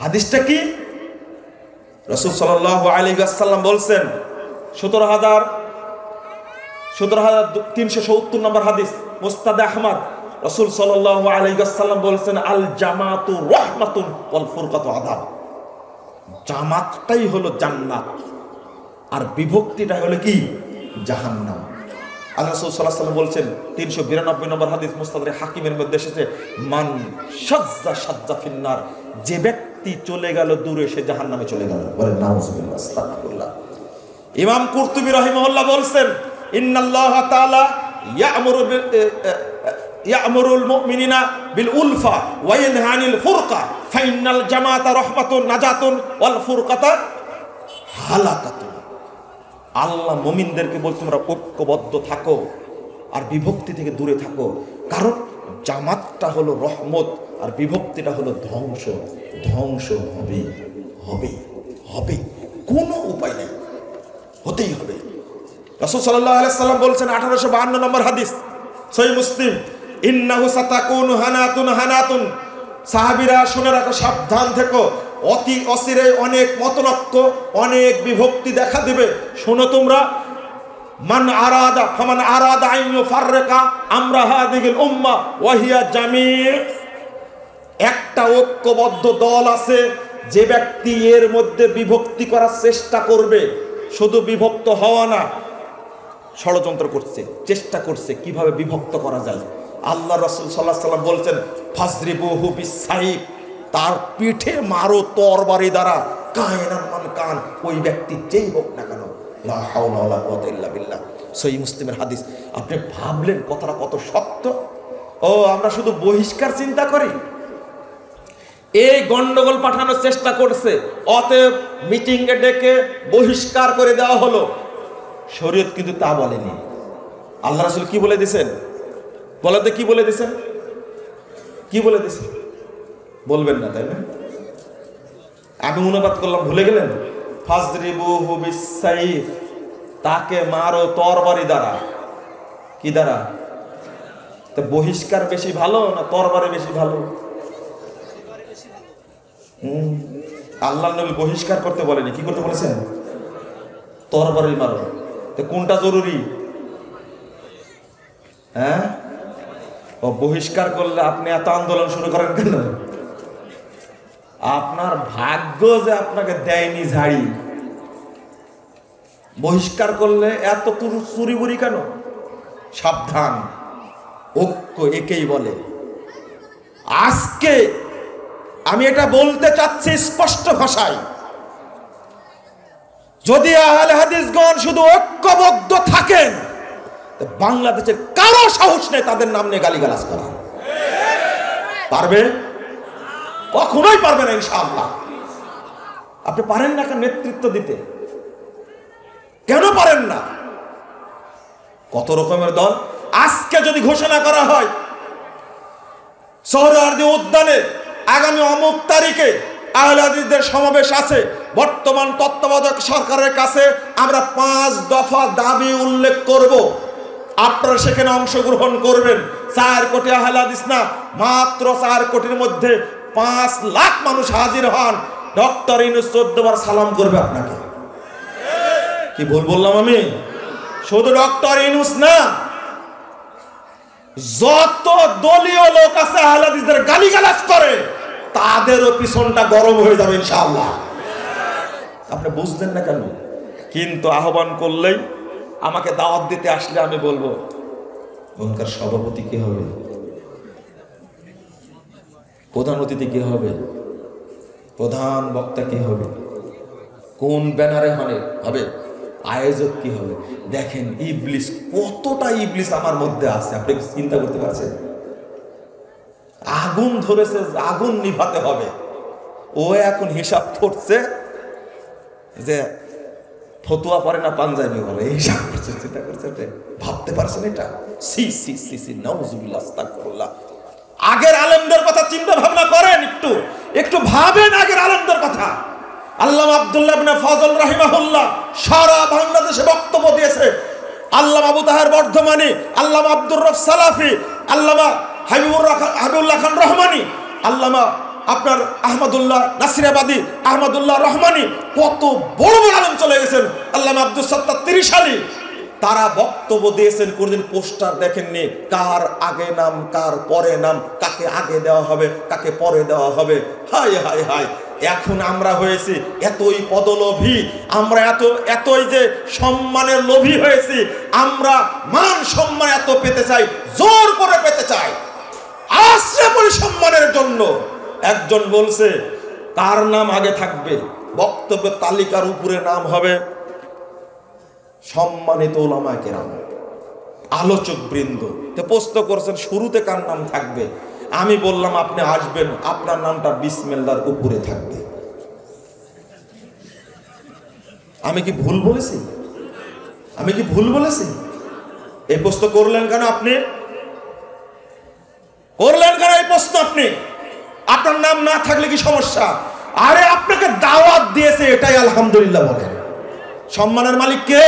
হাদিসটা কি? রাসূল সাল্লাল্লাহু আলাইহি ওয়াসাল্লাম বলছেন, 17370 নম্বর হাদিস, মুসনাদে আহমদ। রাসূল সাল্লাল্লাহু আলাইহি ওয়াসাল্লাম বলছেন, আল জামাতু রাহমাতুন ওয়াল ফুরকাতু আযাব। জামাতটাই হলো জান্নাত, আর বিভক্তিটা হলো কি? জাহান্নাম। আল্লাহ রাসূল সাল্লাল্লাহু আলাইহি ওয়াসাল্লাম বলছেন 392 নম্বর হাদিস মুস্তাদরাক হাকিমের মধ্যে এসেছে, মান শাজ্জা শাজ্জা ফিন্নার, যে ব্যক্তি চলে গেল দূরে সে জাহান্নামে চলে গেল। বলেন নাউযুবিল্লাহ, আস্তাগফিরুল্লাহ। ইমাম কুরতুবী রাহিমাহুল্লাহ বলছেন, ইন্নাল্লাহা তাআলা ইয়া'মুরুল মুমিনিনা বিল উলফা ওয়া ইয়ানহা আনিল ফুরকা ফাইন্নাল জামাআতা রাহমাতুন নাজাতুন ওয়াল ফুরকাতা হালাকাতুন। আল্লাহ মুমিনদেরকে বলছে তোমরা ঐক্যবদ্ধ থাকো আর বিভক্তি থেকে দূরে থাকো, কারণ জামাতটা হলো রহমত আর বিভক্তিটা হলো ধ্বংস। ধ্বংস হবে হবে হবে, কোনো উপায় নেই, হতেই হবে। রাসূল সাল্লাল্লাহু আলাইহি সাল্লাম বলছেন 1852 নম্বর হাদিস সহিহ মুসলিম, ইন্নাহু সাতাকুনু হানাতুন হানাতুন, সাহাবীরা শুনে রাখো, সাবধান থেকো, অতি অচিরে অনেক মতনৈক্য অনেক বিভক্তি দেখা দিবে। শোনো তোমরা, মান আরাদা ফামান আরাদা আন ইউফাররিকা আমরা হাযিহিল উম্মাহ ওয়া হিয়া জামি', একটা ঐক্যবদ্ধ দল আছে, যে ব্যক্তি এর মধ্যে বিভক্তি করার চেষ্টা করবে, শুধু বিভক্ত হওয়া না, ষড়যন্ত্র করছে, চেষ্টা করছে কিভাবে বিভক্ত করা যায়। আল্লাহ রাসূল সাল্লাল্লাহু আলাইহি ওয়াসাল্লাম বলছেন, ফাজরিবুহু বিসাইফ, তার পিঠে মারো তরবারি দ্বারা, কায়নান মান কান, ওই ব্যক্তি যেই হোক না কেন। লা হাওলা ওয়ালা কুওয়াতা ইল্লা বিল্লাহ, সহিহ মুসলিমের হাদিস। আপনি ভাবলেন কথাটা কত সত্য। ও আমরা শুধু বহিষ্কার চিন্তা করি, এই গন্ডগোল পাঠানোর চেষ্টা করছে, অতএব মিটিং এ ডেকে বহিষ্কার করে দেওয়া হলো। শরীয়ত কিন্তু তা বলেনি। আল্লাহ রাসূল কি বলে দিয়েছেন? বলতে কি বলে দিয়েছেন? কি বলে দিয়েছেন? বলবেন না, তাই না? আমি অনুবাদ করলাম, ভুলে গেলেন? ফাজরিবুহু বিসাইফ, তাকে মারো তরবারি দ্বারা। কি দ্বারা? তো বহিষ্কার বেশি ভালো না তরবারি বেশি ভালো? আল্লাহ নবী বহিষ্কার করতে বলেনি, কি করতে বলেছেন? তরবারি মারো। তো কোনটা জরুরি? হ্যাঁ, ও বহিষ্কার করলে আপনি এত আন্দোলন শুরু করেন কেন? আপনার ভাগ্য যে আপনাকে দেয়নি ঝাড়ি। বহিষ্কার করলে এত চুরি বুরি কেন? সাবধান, ঐক্য একেই বলে। আজকে আমি এটা বলতে চাচ্ছি স্পষ্ট ভাষায়, যদি আহলে হাদিসগণ শুধু ঐক্যবদ্ধ থাকেন, বাংলাদেশের কারো সাহস নেই তাদের নাম নিয়ে গালিগালাজ করা। পারবে? কখনোই পারবে না ইনশাআল্লাহ। আপনি পারেন না কেন নেতৃত্ব দিতে? কেন পারেন না? কত রকমের দল। আজকে যদি ঘোষণা করা হয় সোহরাওয়ার্দী উদ্যানে আগামী অমুক তারিখে আহলে হাদিসদের সমাবেশ আছে, বর্তমান তত্ত্বাবধায়ক সরকারের কাছে আমরা 5 দফা দাবি উল্লেখ করব, আপনারা সেখানে অংশগ্রহণ করবেন। 4 কোটি আহলে হাদিস না, মাত্র 4 কোটির মধ্যে 5 লাখ মানুষ হাজির হন। ডক্টর ইউনূস 14 বার সালাম করবে আপনাকে। কি ভুল বললাম আমি? শুধু ডক্টর ইউনূস না, যত দলীয় লোক আছে আহলে হাদিসদের গালিগালাজ করে, তাদেরও পিছনটা গরম হয়ে যাবে ইনশাআল্লাহ। আপনি বুঝলেন না কেন? কিন্তু আহ্বান করলেই, আমাকে দাওয়াত দিতে আসলে আমি বলবো ওখানকার সভাপতি কি হবে, প্রধান অতিথি কি হবে, প্রধান বক্তা কি হবে, কোন ব্যানারে হবে, আয়োজক কি হবে। দেখেন ইবলিস, কতটা ইবলিস আমার মধ্যে আছে, আপনি চিন্তা করতে পারছেন? আগুন ধরেছে, আগুন নিভাতে হবে। ও এখন হিসাব করছে যে ফতুয়া পরে না পাঞ্জাবি বলে, হিসাব করছে, চিন্তা করছে। ভাবতে পারছেন এটা? সি সি সি সি, নাউযুবিল্লাহ, আস্তাগফিরুল্লাহ। আগের আলেমদের কথা চিন্তা ভাবনা করেন, একটু একটু ভাবেন আগের আলেমদের কথা। আল্লামা আব্দুল্লাহ ইবনে ফজল রাহিমাহুল্লাহ সারা বাংলাদেশে বক্তব্য দিয়েছে। আল্লামা আবু তাহের বর্ধমানী, আল্লামা আব্দুর রফ সালাফি, আল্লামা হাবিবুল্লাহ খান রহমানী, আল্লামা আপনার আহমদুল্লাহ নাসিরাবাদী, আহমদুল্লাহ রহমানী, কত বড় বড় আলেম চলে গেছেন। আল্লামা আব্দুল সত্তার তিরিশালী, তারা বক্তব্য দিয়েছেন। কোনদিন পোস্টার দেখেননি কার আগে নাম কার পরে নাম, কাকে আগে দেওয়া হবে কাকে পরে দেওয়া হবে। হায় হায় হায়, এখন আমরা হয়েছি এতই পদলোভী, আমরা এতই যে সম্মানের লোভী হয়েছি, আমরা মান সম্মান এত পেতে চাই, জোর করে পেতে চাই, আশ্রয় পরি সম্মানের জন্য। একজন বলছে কার নাম আগে থাকবে, বক্তব্য তালিকার উপরে নাম হবে সম্মানিত উলামায়ে কেরাম, আলোচক বৃন্দ। তো প্রশ্ন করছেন শুরুতে কার নাম থাকবে, আমি বললাম আপনি আসবেন, আপনার নামটা বিসমিল্লাহর উপরে থাকবে। আমি কি ভুল বলেছি? আমি কি ভুল বলেছি? এই প্রশ্ন করলেন কেন আপনি? করলেন কেন এই প্রশ্ন আপনি? আপনার নাম না থাকলে কি সমস্যা? আরে আপনাকে দাওয়াত দিয়েছে, এটাই আলহামদুলিল্লাহ বলেন। সম্মানের মালিক কে?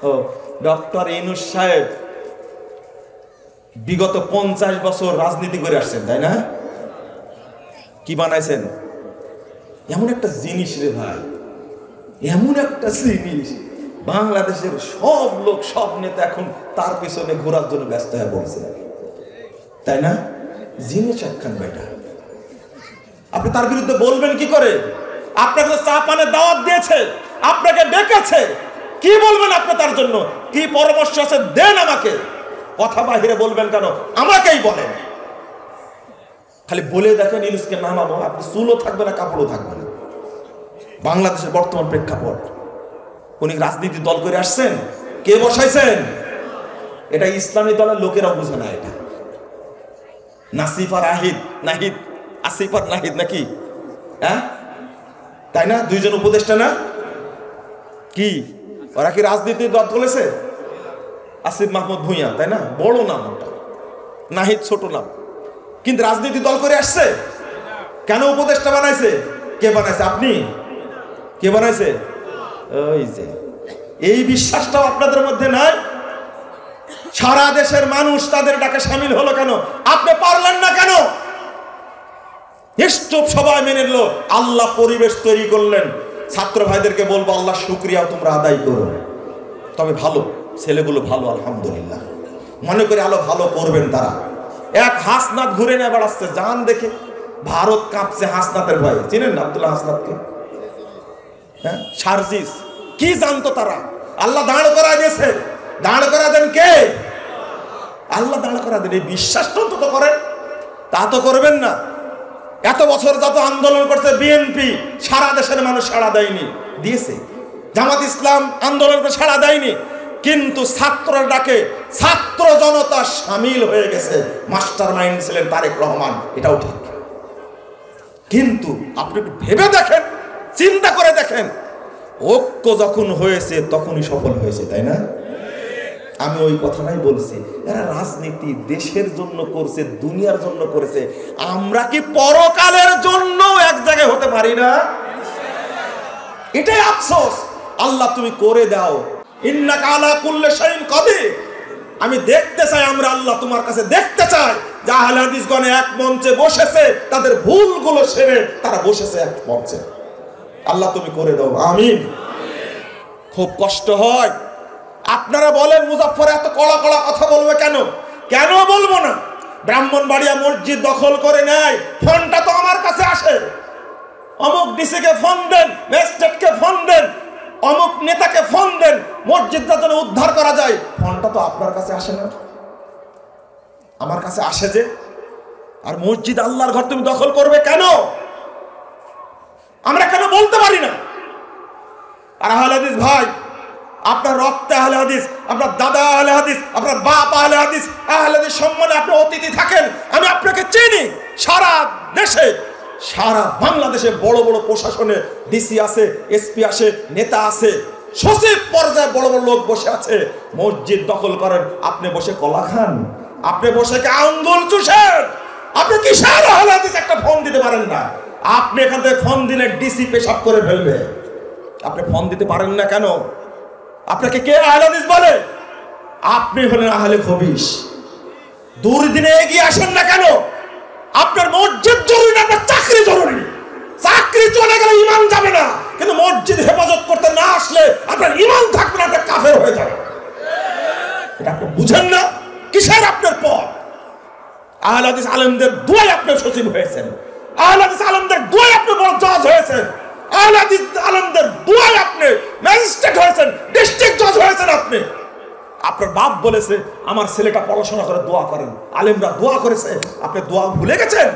ও ডক্টর ইউনূস সাহেব বিগত 50 বছর রাজনীতি করে আসছেন, তাই না? কি বানাইছেন? এমন একটা জিনিস রে ভাই, এমন একটা জিনিস, বাংলাদেশের সব লোক সব নেতা এখন তার পিছনে ঘোরার জন্য ব্যস্ত হয়ে পড়ছে, তাই না? জিনিস একখান বেটা, আপনি তার বিরুদ্ধে বলবেন কি করে? আপনাকে চা পানের দাওয়াত দিয়েছে, আপনাকে ডেকেছে, কি বলবেন আপনি তার জন্য? কি পরামর্শ আছে দেন আমাকে। কথা বাহিরে বলবেন কেন? আমাকেই বলেন। খালি বলে দেখেন ইউনূসকে নামাবো, আপনি চুলও থাকবে না, কাপড়ও থাকবে না। বাংলাদেশের বর্তমান প্রেক্ষাপট, উনি রাজনীতি দল করে আসছেন, কে বসাইছেন? এটা ইসলামী দলের লোকেরাও বুঝে না। এটা নাসিফ আর নাহিদ, আসিফ আর নাহিদ নাকি, হ্যাঁ তাই না? দুইজন উপদেষ্টা না কি? ওরা কি রাজনীতির দল করেছে? আসিফ মাহমুদ ভূঁইয়া, তাই না? বড় নাম ওটা, নাহিদ ছোট নাম, কিন্তু রাজনীতি দল করে আসছে। কেন উপদেষ্টা বানাইছে? কে বানাইছে? আপনি? কে বানাইছে? ওই যে এই বিশ্বাসটাও আপনাদের মধ্যে নাই। সারা দেশের মানুষ তাদের ডাকে সামিল হলো কেন? আপনি পারলেন না কেন? নিশ্চুপ সবাই মেনে নিল, আল্লাহ পরিবেশ তৈরি করলেন। ছাত্র ভাইদেরকে বলবো আল্লাহ শুকরিয়া তোমরা আদায় করো, তবে ভালো ছেলেগুলো ভালো, আলহামদুলিল্লাহ মনে করে আলো ভালো করবেন তারা। এক হাসনাত ঘুরে নিয়ে বেড়াচ্ছে, জান দেখে ভারত কাঁপছে হাসনাতের ভয়ে। চিনেন না আব্দুল্লাহ হাসনাতকে? হ্যাঁ, সার্জিস কি জানতো তারা? আল্লাহ দাঁড় করা দিয়েছে। দাঁড় করা দেন কে? আল্লাহ দাঁড় করা দেন। এই বিশ্বাসটা তো করেন, তা তো করবেন না। এত বছর যত আন্দোলন করছে বিএনপি, সারা দেশের মানুষ সাড়া দেয়নি, দিয়েছে। জামাত ইসলাম আন্দোলন করে সাড়া দেয়নি, কিন্তু ছাত্ররা ডাকে ছাত্র জনতা সামিল হয়ে গেছে। মাস্টার মাইন্ড ছিলেন তারেক রহমান, এটাও ঠিক। কিন্তু আপনি একটু ভেবে দেখেন, চিন্তা করে দেখেন, ঐক্য যখন হয়েছে তখনই সফল হয়েছে, তাই না? আমি ওই কথাটাই বলছি, এরা রাজনীতি দেশের জন্য করছে, দুনিয়ার জন্য করেছে। আমরা কি পরকালের জন্য এক জায়গায় হতে পারি না? এটাই আফসোস। আল্লাহ তুমি করে দাও, ইন্নাকা আলা কুল্লি শাইইন কাদির। আমি দেখতে চাই, আমরা আল্লাহ তোমার কাছে দেখতে চাই যে আহলে হাদিসগণ এক মঞ্চে বসেছে, তাদের ভুলগুলো সেরে তারা বসেছে এক মঞ্চে। আল্লাহ তুমি করে দাও, আমিন। খুব কষ্ট হয়। আপনারা বলেন মুজাফফর এত কড়া কড়া কথা বলবে কেন? কেন বলবো না? ব্রাহ্মণবাড়িয়া মসজিদ দখল করে নেয়, ফোনটা তো আমার কাছে আসে। অমুক ডিসিকে ফোন দেন, ম্যাজিস্ট্রেটকে ফোন দেন, অমুক নেতাকে ফোন দেন, মসজিদটা যেন উদ্ধার করা যায়। ফোনটা তো আপনার কাছে আসে না, আমার কাছে আসে যে। আর মসজিদ আল্লাহর ঘর তুমি দখল করবে কেন? আমরা কেন বলতে পারি না? আর আহলে হাদিস ভাই, আপনার রক্তে আহলে হাদিস, আপনার দাদা আহলে হাদিস, আপনার বাপ আহলে হাদিস, আহলে হাদিস সম্মানে আপনি অতিথি থাকেন। আমি আপনাকে চিনি। সারা দেশে, সারা বাংলাদেশে বড় বড় প্রশাসনে ডিসি আছে, এসপি আছে, নেতা আছে, সচিব পর্যায়ে বড় বড় লোক বসে আছে। মসজিদ দখল করেন, আপনি বসে কলা খান, আপনি বসে আঙ্গুল চুষেন। আপনি কিসের আহলে হাদিস একটা ফোন দিতে পারেন না? আপনি এখান থেকে ফোন দিলে ডিসি পেশাব করে ফেলবে। আপনি ফোন দিতে পারেন না কেন? আপনাকে কে আহলে হাদিস বলে? আপনি হলেন আহলে খবিস। দুর্দিনে এগিয়ে আসেন না কেন? আপনার মসজিদ জরুরি না, আপনার চাকরি জরুরি। চাকরি চলে গেলে ঈমান যাবে না, কিন্তু মসজিদ হেফাজত করতে না আসলে আপনার ঈমান থাকবে না, আপনি কাফের হয়ে যাবেন। এটা আপনি বুঝেন না? কিসের আপনার পথ? আহলে হাদিস আলেমদের দুয়ায় আপনি সচিব হয়েছেন। আহলে হাদিস আলেমদের দুয়ায় আপনি বড় জজ হয়েছেন, আহলে হাদিস আলেমদের দুয়ায় আপনি ম্যাজিস্ট্রেট হয়েছেন, ডিস্ট্রিক্ট জজ হয়েছেন। আপনি, আপনার বাপ বলেছে আমার ছেলেটা পড়াশোনা করে দোয়া করেন, আলেমরা দোয়া করেছে, আপনি দোয়া ভুলে গেছেন।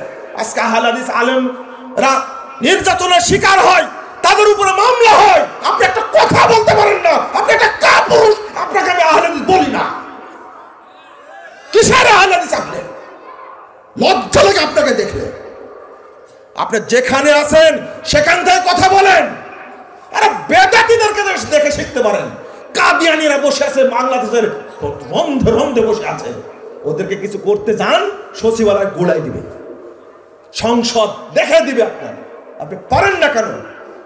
আজকে আহলে হাদিস আলেমরা নির্যাতনের শিকার হয়, তাদের উপরে মামলা হয়, আপনি একটা কথা বলতে পারেন না, আপনি একটা কাপুরুষ। আপনাকে আমি আহলে হাদিস বলি না। কিসের আহলে হাদিস? আপনি লজ্জা লাগে আপনাকে দেখলে? আপনি যেখানে আছেন সেখান থেকে কথা বলেন। আরে বেদাতীদেরকে দেখে শিখতে পারেন। কাদিয়ানীরা বসে আছে বাংলাদেশের রন্ধে রন্ধে বসে আছে, ওদেরকে কিছু করতে যান সচিবালয় গোড়াই দিবে, সংসদ দেখে দিবে। আপনি পারেন না কেন?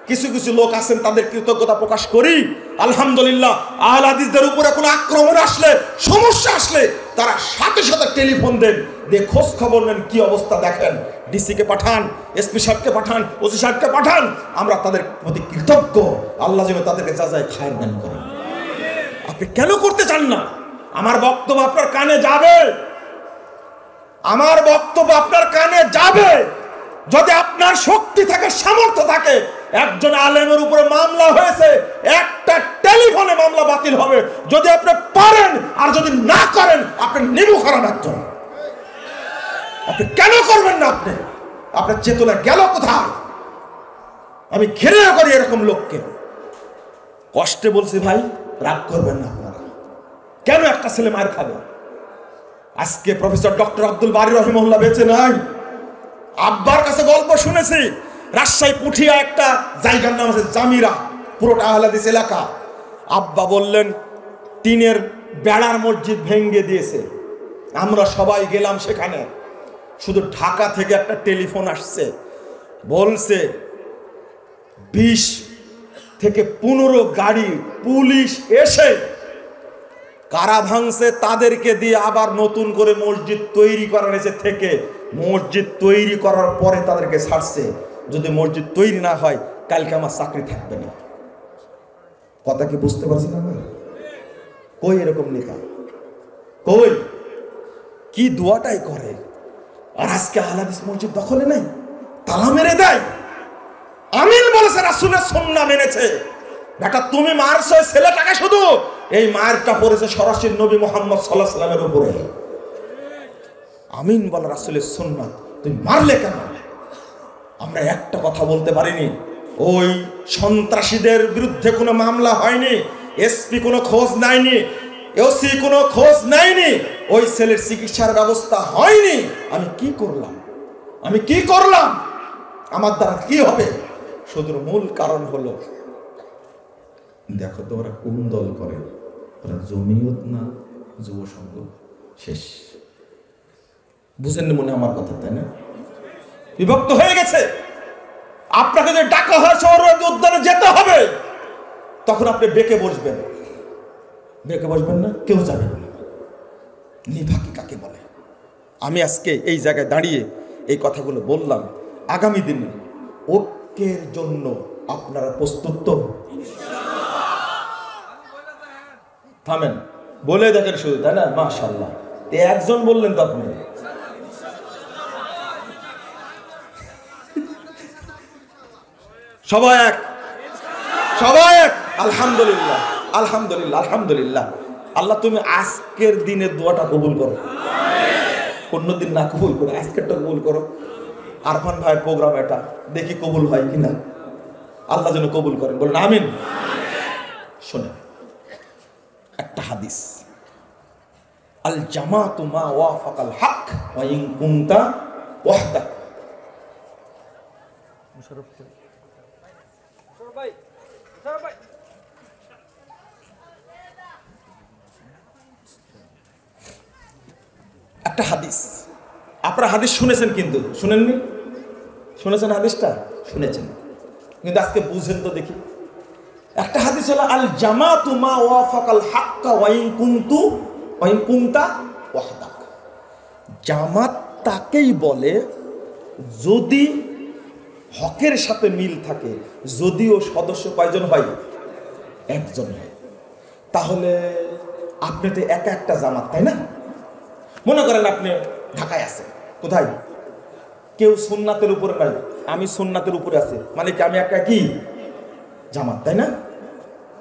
কিছু কিছু লোক আছেন, তাদের কৃতজ্ঞতা প্রকাশ করি, আলহামদুলিল্লাহ। আহলে হাদিসদের উপরে কোনো আক্রমণ আসলে, সমস্যা আসলে তারা সাথে সাথে টেলিফোন দেন, দিয়ে খোঁজ খবর নেন, কি অবস্থা দেখেন, ডিসিকে পাঠান, এসপি সাহেবকে পাঠান, ওসি সাহেবকে পাঠান। আমরা তাদের প্রতি কৃতজ্ঞ, আল্লাহ যেন তাদেরকে যা যায় খায়ের দান করেন। আপনি কেন করতে চান না? আমার বক্তব্য আপনার কানে যাবে, আমার বক্তব্য আপনার কানে যাবে। যদি আপনার শক্তি থাকে, সামর্থ্য থাকে, একজন আলেমের উপরে মামলা হয়েছে, একটা টেলিফোনে মামলা বাতিল হবে। যদি আপনি পারেন, আর যদি না করেন, আপনি নিবু খারাপ একজন। আপনি কেন করবেন না? আপনার চেতনা গেল কোথায়? আমি ঘৃণা করি এরকম লোককে। কষ্টে বলছি ভাই, রাগ করবেন না আপনারা। কেন একটা ছেলে মার খাবে? আজকে প্রফেসর ডক্টর আব্দুল বারী রহিমাহুল্লাহ বেঁচে নাই। আব্বার কাছে গল্প শুনেছি, রাজশাহী পুঠিয়া একটা জায়গার নাম আছে জামিরা, পুরোটা আহলে হাদিস এলাকা। আব্বা বললেন টিনের বেড়ার মসজিদ ভেঙে দিয়েছে, আমরা সবাই গেলাম সেখানে। শুধু ঢাকা থেকে একটা টেলিফোন আসছে, বলছে 20 থেকে 15 গাড়ি পুলিশ এসে কারা ভাঙছে তাদেরকে দিয়ে আবার নতুন করে মসজিদ তৈরি করা হয়েছে। থেকে মসজিদ তৈরি করার পরে তাদেরকে ছাড়ছে। যদি মসজিদ তৈরি না হয়, কালকে আমার চাকরি থাকবে না। কথা কি বুঝতে পারছেন? আমরা কই এরকম নেতা, কই কি দোয়াটাই করে। আর আজকে আহলে হাদিস মসজিদ দখলে নেই, তালা মেরে দেয়। আমিন বলেছে, রাসূলের সুন্নাহ মেনেছে। বেটা তুমি মারছো ছেলেটাকে, শুধু এই মারটা পড়েছে সরাসরি নবী মুহাম্মদ সাল্লাল্লাহু আলাইহি ওয়াসাল্লামের উপরে। আমিন বলে রাসূলের সুন্নাহ, তুমি মারলে কেন? আমরা একটা কথা বলতে পারিনি। ওই সন্ত্রাসীদের বিরুদ্ধে কোনো মামলা হয়নি, এসপি কোনো খোঁজ নেয়নি, ওসি কোনো খোঁজ নেয়নি, ওই ছেলের চিকিৎসার ব্যবস্থা হয়নি। আমি কি করলাম? আমার দ্বারা কি হবে? শুধু মূল কারণ হলো, দেখো তো ওরা কোন দল করে, ওরা জমিয়ত না যুব সংঘ। শেষ। বুঝেন মনে আমার কথা, তাই না? বিভক্ত হয়ে গেছে। আপনাকে যে ডাকা হয় সৌরভ উদ্যানে যেতে হবে, তখন আপনি বেঁকে বসবেন না, কেউ যাবে না। নিভাকি কাকে বলে? আমি আজকে এই জায়গায় দাঁড়িয়ে এই কথাগুলো বললাম। আগামী দিনে ঐক্যের জন্য আপনারা প্রস্তুত তো? থামেন, বলে দেখেন শুধু, তাই না? মাশাআল্লাহ, একজন বললেন তো আপনি। সবাই এক। আলহামদুলিল্লাহ, আলহামদুলিল্লাহ, আলহামদুলিল্লাহ। আল্লাহ তুমি আজকের দিনের দোয়াটা কবুল করো, অন্যদিন না কবুল করো, আজকেরটা কবুল করো। আরফান ভাইয়ের প্রোগ্রাম এটা, দেখি কবুল হয় কিনা। আল্লাহ যেন কবুল করেন, বলেন আমিন। শোনেন একটা হাদিস, আল জামাতু মা ওয়াফাকাল হক ওয়া ইন কুনতা ওয়াহদাক। একটা হাদিস, আপনারা হাদিস শুনেছেন কিন্তু শুনেননি? শুনেছেন হাদিসটা? শুনেছেন, কিন্তু আজকে বুঝেন তো দেখি। একটা হাদিস হলো আল জামাতু মা ওয়াফাকাল হক ওয়া ইন কুনতা ওয়াহদাক। জামাত তাকেই বলে যদি হকের সাথে মিল থাকে, যদিও সদস্য কয়জন হয়? একজন হয়। তাহলে আপনি তো একা একটা জামাত, তাই না? মনে করেন আপনি ঢাকায় আছেন, কোথায়? কেউ সুন্নাতের উপরে নাই, আমি সুন্নাতের উপরে আছি, মানে কি আমি একা কি জামাত, তাই না?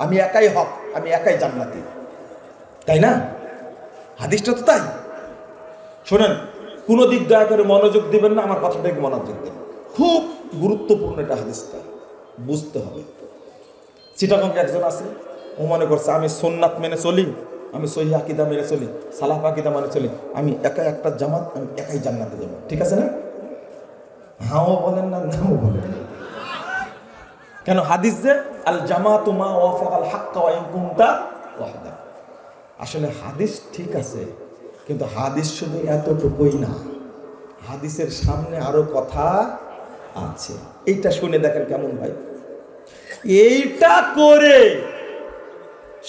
আমি একাই হক, আমি একাই জান্নাতি, তাই না? হাদিসটা তো তাই। শোনেন, কোনো দিক দয়া করে মনোযোগ দিবেন না, আমার কথাটাকে মনোযোগ দেবেন, খুব গুরুত্বপূর্ণ এটা হাদিসটা বুঝতে হবে। চিটাগঙ্গে একজন আছে, ও মনে করছে আমি সুন্নাত মেনে চলি, আমি সহিহ আকীদা মেনে চলি, সালাফ আকীদা মেনে চলি, আমি একাই একটা জামাত, আমি একাই জান্নাতে যাব, ঠিক আছে না? হাও বলেন না, নাও বলেন। কেন? হাদিস যে আল জামাতু মা ওয়াফাকাল হাক্কা ওয়া ইন কুনতা ওয়াহদা। আসলে হাদিস ঠিক আছে, কিন্তু হাদিস শুধু এতটুকুই না, হাদিসের সামনে আরো কথা আছে। এইটা শুনে দেখেন কেমন ভাই। এইটা করে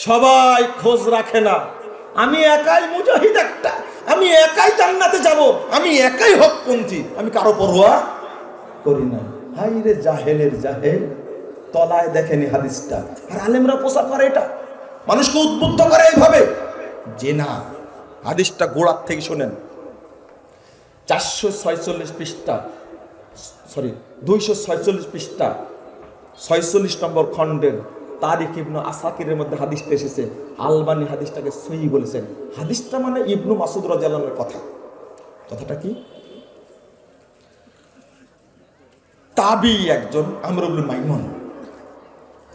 সবাই খোঁজ রাখে না, আমি একাই মুজাহিদ একটা, আমি একাই জান্নাতে যাব, আমি একাই হকপন্থী, আমি কারো পরোয়া করি না। হাই রে জাহেলের জাহেল, তলায় দেখেনি হাদিসটা, আর আলেমরা প্রচার করে এটা, মানুষকে উদ্বুদ্ধ করে এইভাবে যে না, হাদিসটা গোড়ার থেকে শোনেন। 446 পৃষ্ঠা, সরি 246 পৃষ্ঠা 46 নম্বর খণ্ডের তারিখ ইবনু আসাকিরের মধ্যে হাদিসটা এসেছে। আলবানী হাদিসটাকে সহিহ বলেছেন। হাদিসটা মানে ইবনু মাসুদ রাদিয়াল্লাহু আনহুর কথা। কথাটা কি? তাবি একজন আমর ইবনে মাইমুন,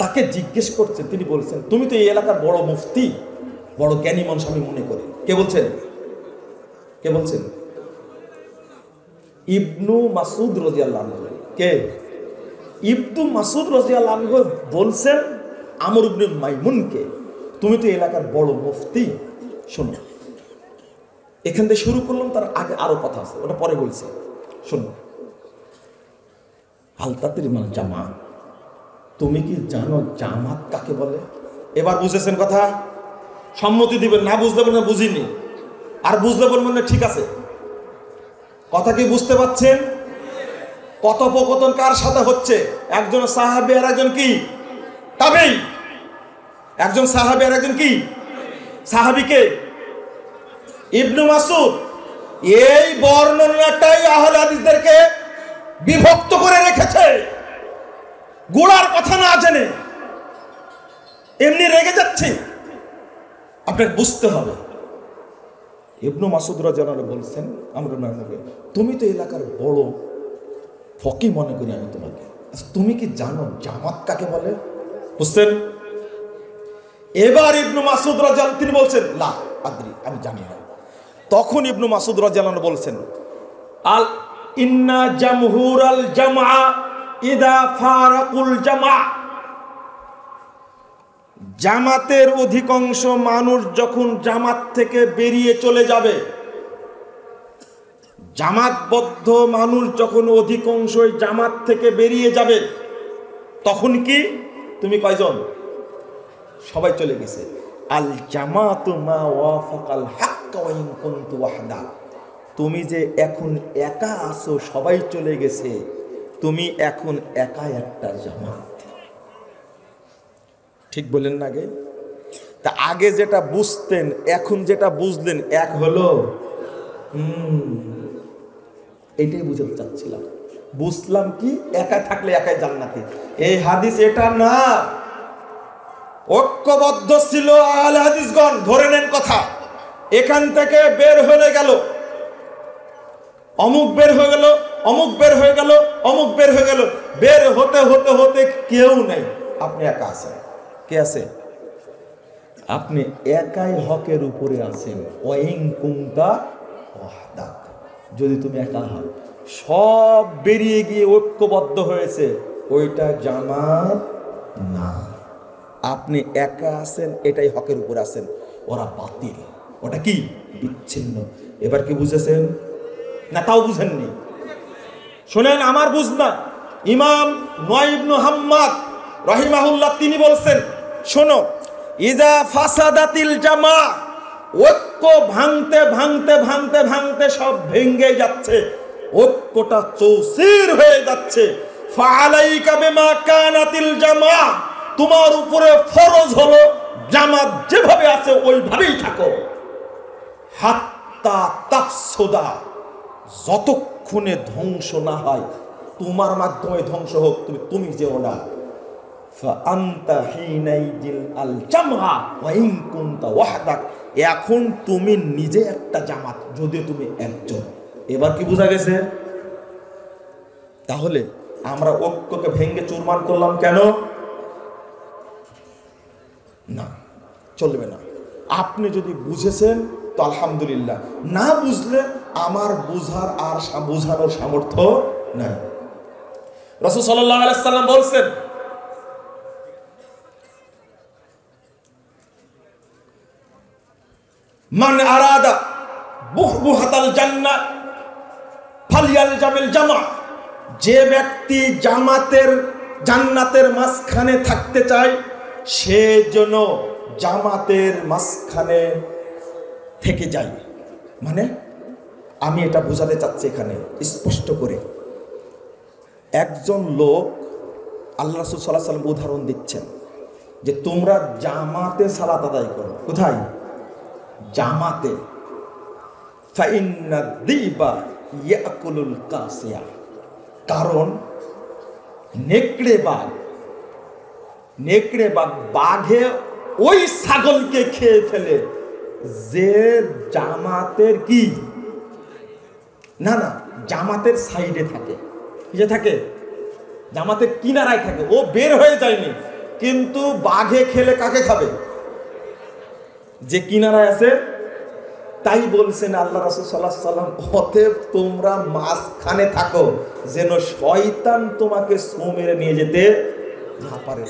তাকে জিজ্ঞেস করছেন, তিনি বলছেন তুমি তো এই এলাকার বড় মুফতি, বড় জ্ঞানী মানুষ আমি মনে করি। কে বলছেন? কে বলছেন? ইবনু মাসুদ রাদিয়াল্লাহু আনহু। কে? ইবনু মাসুদ রাদিয়াল্লাহু আনহু বলছেন আমর ইবনে মাইমুনকে, তুমি তো এলাকার বড় মুফতি, শোনো। এখান থেকে শুরু করলাম, তার আগে আরো কথা আছে, ওটা পরে বলছি, শোনো। আলতাতির মানে জামা, তুমি কি জানো জামাত কাকে বলে? এবার বুঝেছেন কথা? সম্মতি দিবেন, না বুঝলে বলবেন বুঝিনি, আর বুঝলে বলবেন না ঠিক আছে। কথা কি বুঝতে পারছেন? কথোপকথন কার সাথে হচ্ছে? একজন সাহাবী আর একজন কি তাবেঈ। একজন সাহাবী আর একজন কি সাহাবীকে ইবনু মাসুদ। এই বর্ণনাটাই আহলে হাদিসদেরকে বিভক্ত করে রেখেছে, গোড়ার কথা না জেনে এমনি রেগে যাচ্ছে। আপনাকে বুঝতে হবে। ইবনু মাসুদ রাদিয়াল্লাহু আনহু বলছেন আমরা নামকে, তুমি তো এলাকার বড় ফকি মনে করি আমি তোমাকে, তুমি কি জানো জামাত কাকে বলে? বুঝছেন? এবার ইবনু মাসুদ রাদিয়াল্লাহু তিনি বলছেন লা আদরি, আমি জানি না। তখন ইবনু মাসুদ রাদিয়াল্লাহু আনহু বলছেন আল ইন্না জামহুরাল জামা ইদা ফারাকুল জামা, জামাতের অধিকাংশ মানুষ যখন জামাত থেকে বেরিয়ে চলে যাবে, জামাতবদ্ধ মানুষ যখন অধিকাংশই জামাত থেকে বেরিয়ে যাবে, তখন কি তুমি কয়জন? সবাই চলে গেছে। আল জামাতু মা ওয়াফাকাল হাক্কা ওয়া ইন কুনতু ওয়াহদা, তুমি যে এখন একা আছো, সবাই চলে গেছে, তুমি এখন একা একটা জামাত। ঠিক বলেন না? আগে তা আগে যেটা বুঝতেন এখন যেটা বুঝলেন এক হলো। এটাই বুঝাতে চাচ্ছিলাম। বুঝলাম কি একা থাকলে একাই জান্নাতি, এই হাদিস এটা না। ঐক্যবদ্ধ ছিল আহলে হাদিসগণ, ধরে নেন কথা। এখান থেকে বের হয়ে গেল, অমুক বের হয়ে গেল, অমুক বের হয়ে গেল, অমুক বের হয়ে গেল, বের হতে হতে হতে কেউ নেই, আপনি একা আছেন। কে আছে? আপনি একাই হকের উপরে আছেন। ওয়াইন কুনতা ওয়াহদা, যদি তুমি একা হও, সব বেরিয়ে গিয়ে ঐক্যবদ্ধ হয়েছে, ওইটা জামাত না। আপনি একা আছেন, এটাই হকের উপরে আছেন, ওরা বাতিল, ওটা কি বিচ্ছিন্ন। এবার কি বুঝেছেন না? তাও বুঝেননি? শোনেন, আমার বুঝ না। ইমাম নুয়াই ইবনে হাম্মাদ রাহিমাহুল্লাহ তিনি বলছেন, শোনো, ইজা ফাসাদাতিল জামা, ঐক্য ভাঙতে ভাঙতে ভাঙতে ভাঙতে সব ভেঙে যাচ্ছে, ঐক্যটা চৌচির হয়ে যাচ্ছে। ফাআলাইকা বিমা কানাতিল জামা, তোমার উপরে ফরজ হলো জামাত যেভাবে আছে ওইভাবেই থাকো। হাত্তা তাফসুদা, যতক্ষণ যতক্ষণে ধ্বংস না হয়, তোমার মাধ্যমে ধ্বংস হোক, তুমি যেও না। এখন তুমি নিজে একটা জামাত, যদিও তুমি একজন। এবার কি বোঝা গেছে? তাহলে আমরা ঐক্যকে ভেঙে চুরমার করলাম কেন? না, চলবে না। আপনি যদি বুঝেছেন তো আলহামদুলিল্লাহ, না বুঝলে আমার বুঝার আর বুঝানোর সামর্থ্য নাই। রাসূল সাল্লাল্লাহু আলাইহি ওয়াসাল্লাম বলছেন, মান আরাদা বুহবুহাতাল জান্নাহ ফালইয়ালজামিল জামা। যে ব্যক্তি জান্নাতের মাঝখানে থাকতে চায়, সে যেন জামাতের মাঝখানে থেকে যায়। মানে আমি এটা বোঝাতে চাচ্ছি এখানে স্পষ্ট করে। একজন লোক, আল্লাহ রাসূল সাল্লাল্লাহু আলাইহি ওয়াসাল্লাম উদাহরণ দিচ্ছেন যে তোমরা জামাতে সালাত আদায় করো। কোথায়? জামাতে। ফাইন্না দিবা ইয়াকুলুল কাসিয়া। কারণ নেকড়ে বাঘ বাঘে ওই ছাগলকে খেয়ে ফেলে যে জামাতের কি না জামাতের সাইডে থাকে। যে থাকে জামাতের কিনারায় থাকে, ও বের হয়ে যায়নি, কিন্তু বাঘে খেলে কাকে খাবে? যে কিনারায় আছে। তাই বলছেন আল্লাহ রাসূল সাল্লাল্লাহু আলাইহি ওয়াসাল্লাম, অতএব তোমরা মাঝখানে থাকো, যেন শয়তান তোমাকে ছোঁ মেরে নিয়ে যেতে না পারে।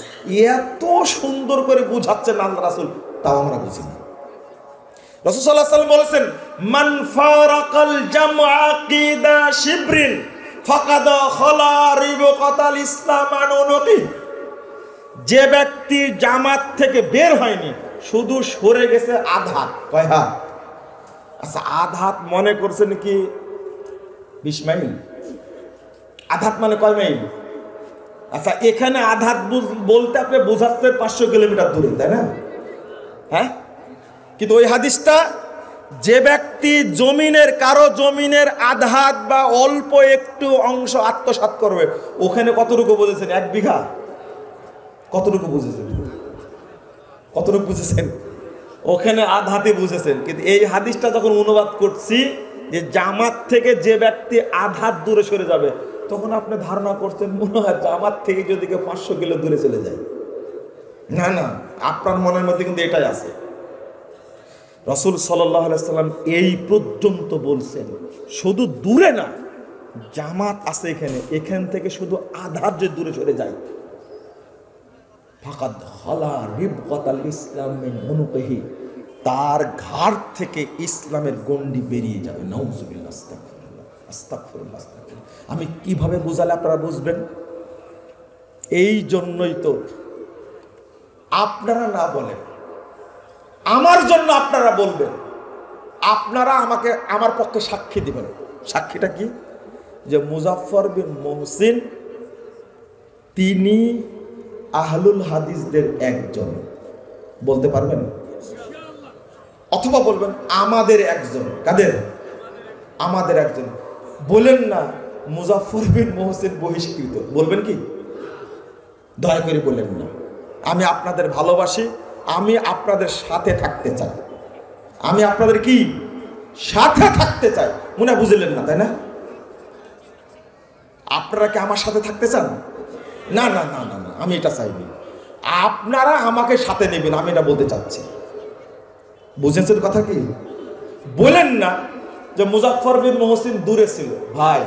এত সুন্দর করে বুঝাচ্ছেন আল্লাহ রাসূল, তাও আমরা বুঝি না। রাসূল সাল্লাল্লাহু আলাইহি ওয়াসাল্লাম বলেছেন, মান ফারাকাল জামআ কিদা শিবরিন ফাকাদ খালা রিবকাতাল ইসলাম আনুনকি। যে ব্যক্তি জামাত থেকে বের হয়নি, শুধু সরে গেছে আধা, কয় হাত? আচ্ছা, আধাত মনে করছেন কি 20 মাইল? আধাত মানে কয় মাইল? আচ্ছা, এখানে আধাত বলতে আপনি বোঝাচ্ছেন 500 কিলোমিটার দূরে, তাই না? হ্যাঁ, কিন্তু ওই হাদিসটা, যে ব্যক্তি কারো জমিনের আধাত বা অল্প একটু অংশ আত্মসাৎ করবে, ওখানে কতটুকু বুঝেছেন? 1 বিঘা? কতটুকু বুঝেছেন? কতটুকু বুঝেছেন? ওখানে আধাতে বুঝেছেন। কিন্তু এই হাদিসটা যখন অনুবাদ করছি যে জামাত থেকে যে ব্যক্তি আধাত দূরে সরে যাবে, তখন আপনি ধারণা করছেন মনে হয় জামাত থেকে যদি কেউ 500 কিলো দূরে চলে যায়। না, আপনার মনের মধ্যে কিন্তু এটাই আছে। রাসূল সাল্লাল্লাহু আলাইহি ওয়াসাল্লাম এই পর্যন্ত বলছেন, শুধু দূরে না, জামাত আছে এখান থেকে শুধু আধাত যে দূরে সরে যায়, ফাকাদ খালা রিবকাতাল ইসলাম মিন উনুকিহি, তার ঘাড় থেকে ইসলামের গণ্ডি বেরিয়ে যাবে। নাউযুবিল্লাহ, আস্তাগফিরুল্লাহ, আস্তাগফিরুল্লাহ, আস্তাগফিরুল্লাহ। আমি কিভাবে বুঝালে আপনারা বুঝবেন? এই জন্যই তো আপনারা না বলেন, আমার জন্য আপনারা বলবেন। আপনারা আমাকে আমার পক্ষে সাক্ষী দিবেন। সাক্ষীটা কি? যে মুজাফফর বিন মুহসিন তিনি আহলুল হাদিসদের একজন, বলতে পারবেন? অথবা বলবেন আমাদের একজন। কাদের? আমাদের একজন। বলেন না মুজাফফর বিন মুহসিন বহিষ্কৃত, বলবেন কি? দয়া করে বলেন না। আমি আপনাদের ভালোবাসি, আমি আপনাদের সাথে থাকতে চাই, আমি আপনাদের কি সাথে থাকতে চাই। মনে বুঝলেন না, তাই না? আপনারা কি আমার সাথে থাকতে চান? না না না না, আমি এটা চাইনি। আপনারা আমাকে সাথে নেবেন, আমি এটা বলতে চাচ্ছি। বুঝেছেন কথা কি? বলেন না যে মুজাফফর বিন মুহসিন দূরে ছিল। ভাই,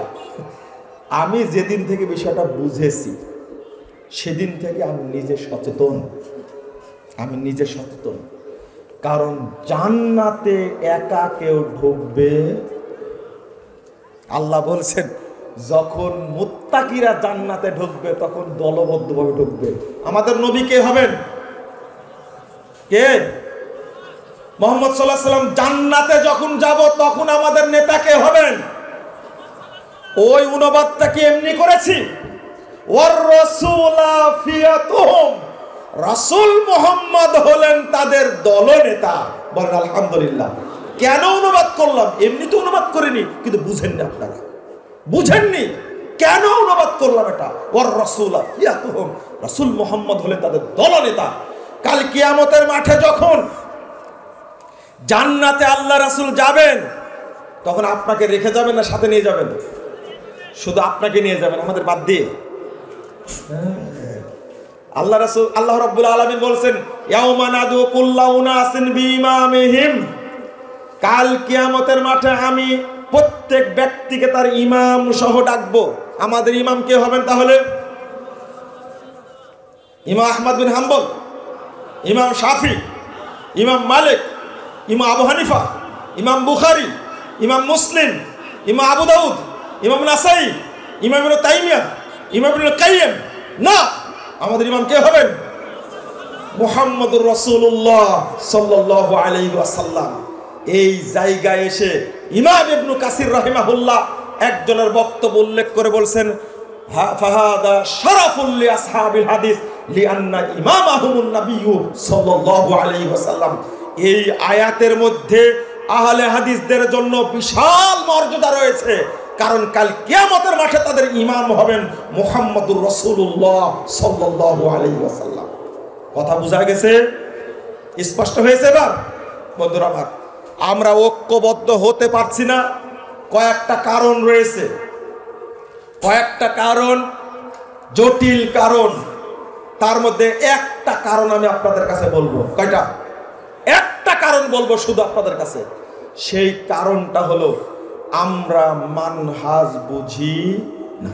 আমি যেদিন থেকে বিষয়টা বুঝেছি সেদিন থেকে আমি নিজে সচেতন। কারণ জান্নাতে একা কেউ ঢুকবে, আল্লাহ বলছেন যখন মুত্তাকিরা জান্নাতে ঢুকবে তখন দলবদ্ধভাবে ঢুকবে। আমাদের নবী কে হবেন? কে? মুহাম্মদ সাল্লাল্লাহু আলাইহি ওয়াসাল্লাম জান্নাতে যখন যাব তখন আমাদের নেতা কে হবেন? ওই অনুবাদটা কি এমনি করেছি? ওয়ার রাসূলা ফিয়াতুহুম, রাসূল মুহাম্মদ হলেন তাদের দলনেতা। বলেন আলহামদুলিল্লাহ। কেন অনুবাদ করলাম? এমনি তো অনুবাদ করিনি, কিন্তু বুঝেন না আপনারা। বুঝেননি কেন অনুবাদ করলাম এটা? ওর রাসূলা ফিয়াতুহুম, রাসূল মুহাম্মদ হলেন তাদের দলনেতা। কাল কিয়ামতের মাঠে যখন জান্নাতে আল্লাহ রাসূল যাবেন, তখন আপনাকে রেখে যাবেন না সাথে নিয়ে যাবেন? শুধু আপনাকে নিয়ে যাবেন, আমাদের বাদ দিয়ে। আল্লাহ রাসূল, আল্লাহ রাব্বুল আলামিন বলছেন, ইয়াউমা নাদু কুল্লা উনাসিন বিইমামিহিম, কাল কিয়ামতের মাঠে আমি প্রত্যেক ব্যক্তিকে তার ইমাম সহ ডাকবো। আমাদের ইমাম কে হবেন তাহলে? ইমাম আহমদ বিন হাম্বল, ইমাম শাফি, ইমাম মালিক, ইমাম আবু হানিফা, ইমাম বুখারী, ইমাম মুসলিম, ইমাম আবু দাউদ, ইমাম নাসাই, ইমাম ইবনে তাইমিয়া, ইমাম ইবনে কাইয়্যিম? না, আমাদের ইমাম কে হবেন? মুহাম্মদুর রাসূলুল্লাহ সাল্লাল্লাহু আলাইহি ওয়াসাল্লাম। এই জায়গায় এসে ইমাম ইবনে কাসির রাহিমাহুল্লাহ একজনের বক্তব্য উল্লেখ করে বলছেন, ফাহাদা শারাফুল লি আসহাবিল হাদিস লিআন্না ইমামাহুমুন নাবিয়্যু সাল্লাল্লাহু আলাইহি ওয়াসাল্লাম। এই আয়াতের মধ্যে আহলে হাদিসদের জন্য বিশাল মর্যাদা রয়েছে, কারণ কাল কিয়ামতের মাঠে তাদের ইমাম হবেন মুহাম্মদুর রাসূলুল্লাহ সাল্লাল্লাহু আলাইহি ওয়াসাল্লাম। কথা বোঝা গেছে? স্পষ্ট হয়েছে? এবার বন্ধুরা আমার, আমরা ঐক্যবদ্ধ হতে পারছি না, কয়েকটা কারণ রয়েছে, কয়েকটা কারণ, জটিল কারণ। তার মধ্যে একটা কারণ আমি আপনাদের কাছে বলবো। কয়টা? একটা কারণ বলবো শুধু আপনাদের কাছে। সেই কারণটা হলো আমরা মানহাজ বুঝি না।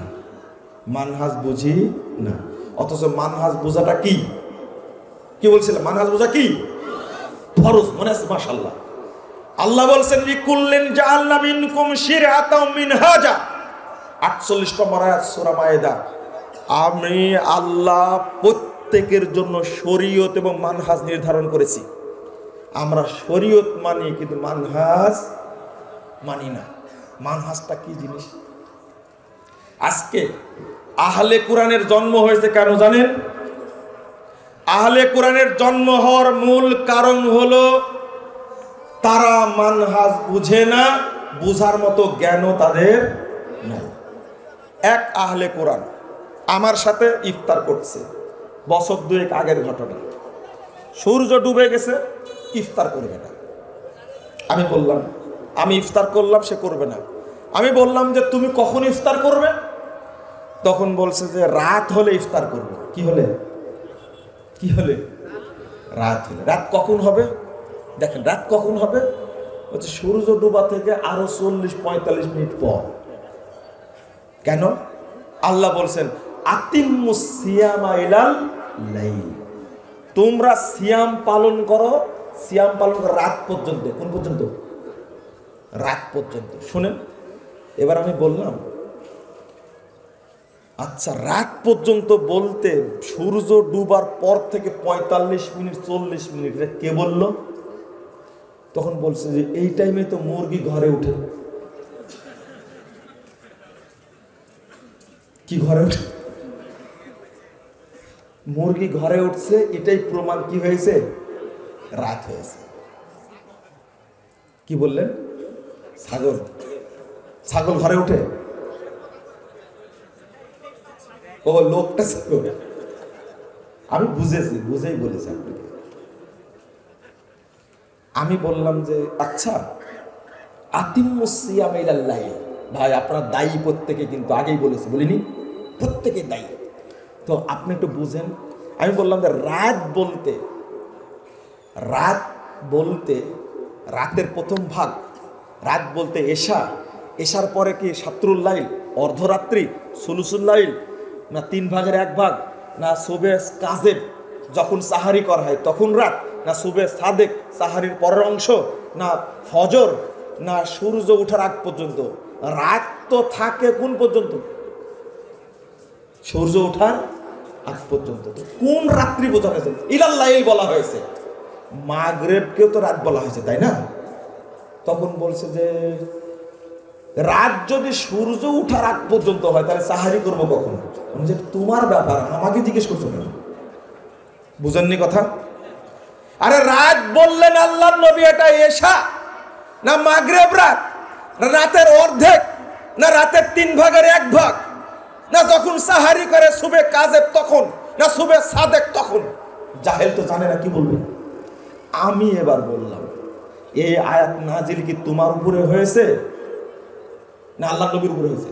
মানহাজ বুঝি না, অথচ মানহাজ বোঝাটা কি? কি বলছিলাম? মানহাজ বোঝা কি? ফরজ। মনে আছে? মাশাআল্লাহ। আল্লাহ বলছেন, লিকুল্লিন জাআলনা মিনকুম শিরআতাও মিনহাজা, 48 নম্বর আয়াত সূরা মায়েদা। আমি আল্লাহ প্রত্যেকের জন্য শরীয়ত এবং মানহাজ নির্ধারণ করেছি। আমরা শরীয়ত মানি কিন্তু মানহাজ মানি না। মানহাজটা কি জিনিস? আজকে আহলে কোরআনের জন্ম হয়েছে কেন জানেন? আহলে কোরআনের জন্ম হওয়ার মূল কারণ হলো তারা মানহাজ বুঝে না, বুঝার মতো জ্ঞানও তাদের নাই। এক আহলে কোরআন আমার সাথে ইফতার করছে, বছর দুয়েক আগের ঘটনা। সূর্য ডুবে গেছে, ইফতার করবে না। আমি বললাম, আমি ইফতার করলাম, সে করবে না। আমি বললাম যে তুমি কখন ইফতার করবে? তখন বলছে যে রাত হলে ইফতার করবে। কি হলে? কি হলে? রাত হলে। রাত কখন হবে? দেখেন, রাত কখন হবে? হচ্ছে সূর্য ডুবা থেকে আরো 40-45 মিনিট পর। কেন? আল্লাহ বলছেন, আতিম্মুস সিয়ামা ইলাল লাইল, তোমরা সিয়াম পালন করো। সিয়াম পালন করো রাত পর্যন্ত। কোন পর্যন্ত? রাত পর্যন্ত। শুনেন, এবার আমি বললাম, আচ্ছা রাত পর্যন্ত বলতে সূর্য ডুবার পর থেকে 45 মিনিট 40 মিনিট কে বলল? তখন বলছে যে এই টাইমে তো মুরগি ঘরে উঠে। কি ঘরে উঠে? মুরগি ঘরে উঠছে, এটাই প্রমাণ কি হয়েছে? রাত হয়েছে। কি বললেন? ছাগল, ছাগল ঘরে উঠে? ও লোকটা ছাগল। আমি বুঝেছি, বুঝেই বলেছি আপনাকে। আমি বললাম যে আচ্ছা, আতিম্মুস সিয়ামা ইলাল লাইল, ভাই আপনারা দায়ী প্রত্যেকে, কিন্তু আগেই বলেছি, বলিনি? প্রত্যেকে দায়ী। তো আপনি একটু বুঝেন। আমি বললাম যে রাত বলতে, রাত বলতে রাতের প্রথম ভাগ, রাত বলতে এশা, এশার পরে কি সাতরুল লাইল, অর্ধরাত্রি, সুলুসুল লাইল, না 3 ভাগের 1 ভাগ, না সুবে কাজেব যখন সাহারি করা হয় তখন রাত, না সুবে সাদেক সাহারির পরের অংশ, না ফজর, না সূর্য ওঠার আগ পর্যন্ত? রাত তো থাকে কোন পর্যন্ত? সূর্য ওঠার আগ পর্যন্ত। তো কোন রাত্রি বোঝানো হয়েছে? ইলাল লাইল বলা হয়েছে। মাগরিবকেও তো রাত বলা হয়েছে, তাই না? তখন বলছে যে রাত যদি সূর্য উঠার আগ পর্যন্ত হয় তাহলে সাহারি করবো কখন? যে তোমার ব্যাপার, আমাকে জিজ্ঞেস করছো কেন? বুঝেননি কথা? আরে রাত বললেন আল্লাহর নবী, এটা এশা না মাগরিব রাত? রাতের অর্ধেক, না রাতের 3 ভাগের 1 ভাগ, না যখন সাহারি করে সুবে কাজেব তখন, না সুবে সাদেক তখন। জাহেল তো জানে না কি বলবে। আমি এবার বললাম, এই আয়াত নাজিল কি তোমার উপরে হয়েছে না আল্লাহ নবীর উপরে হয়েছে?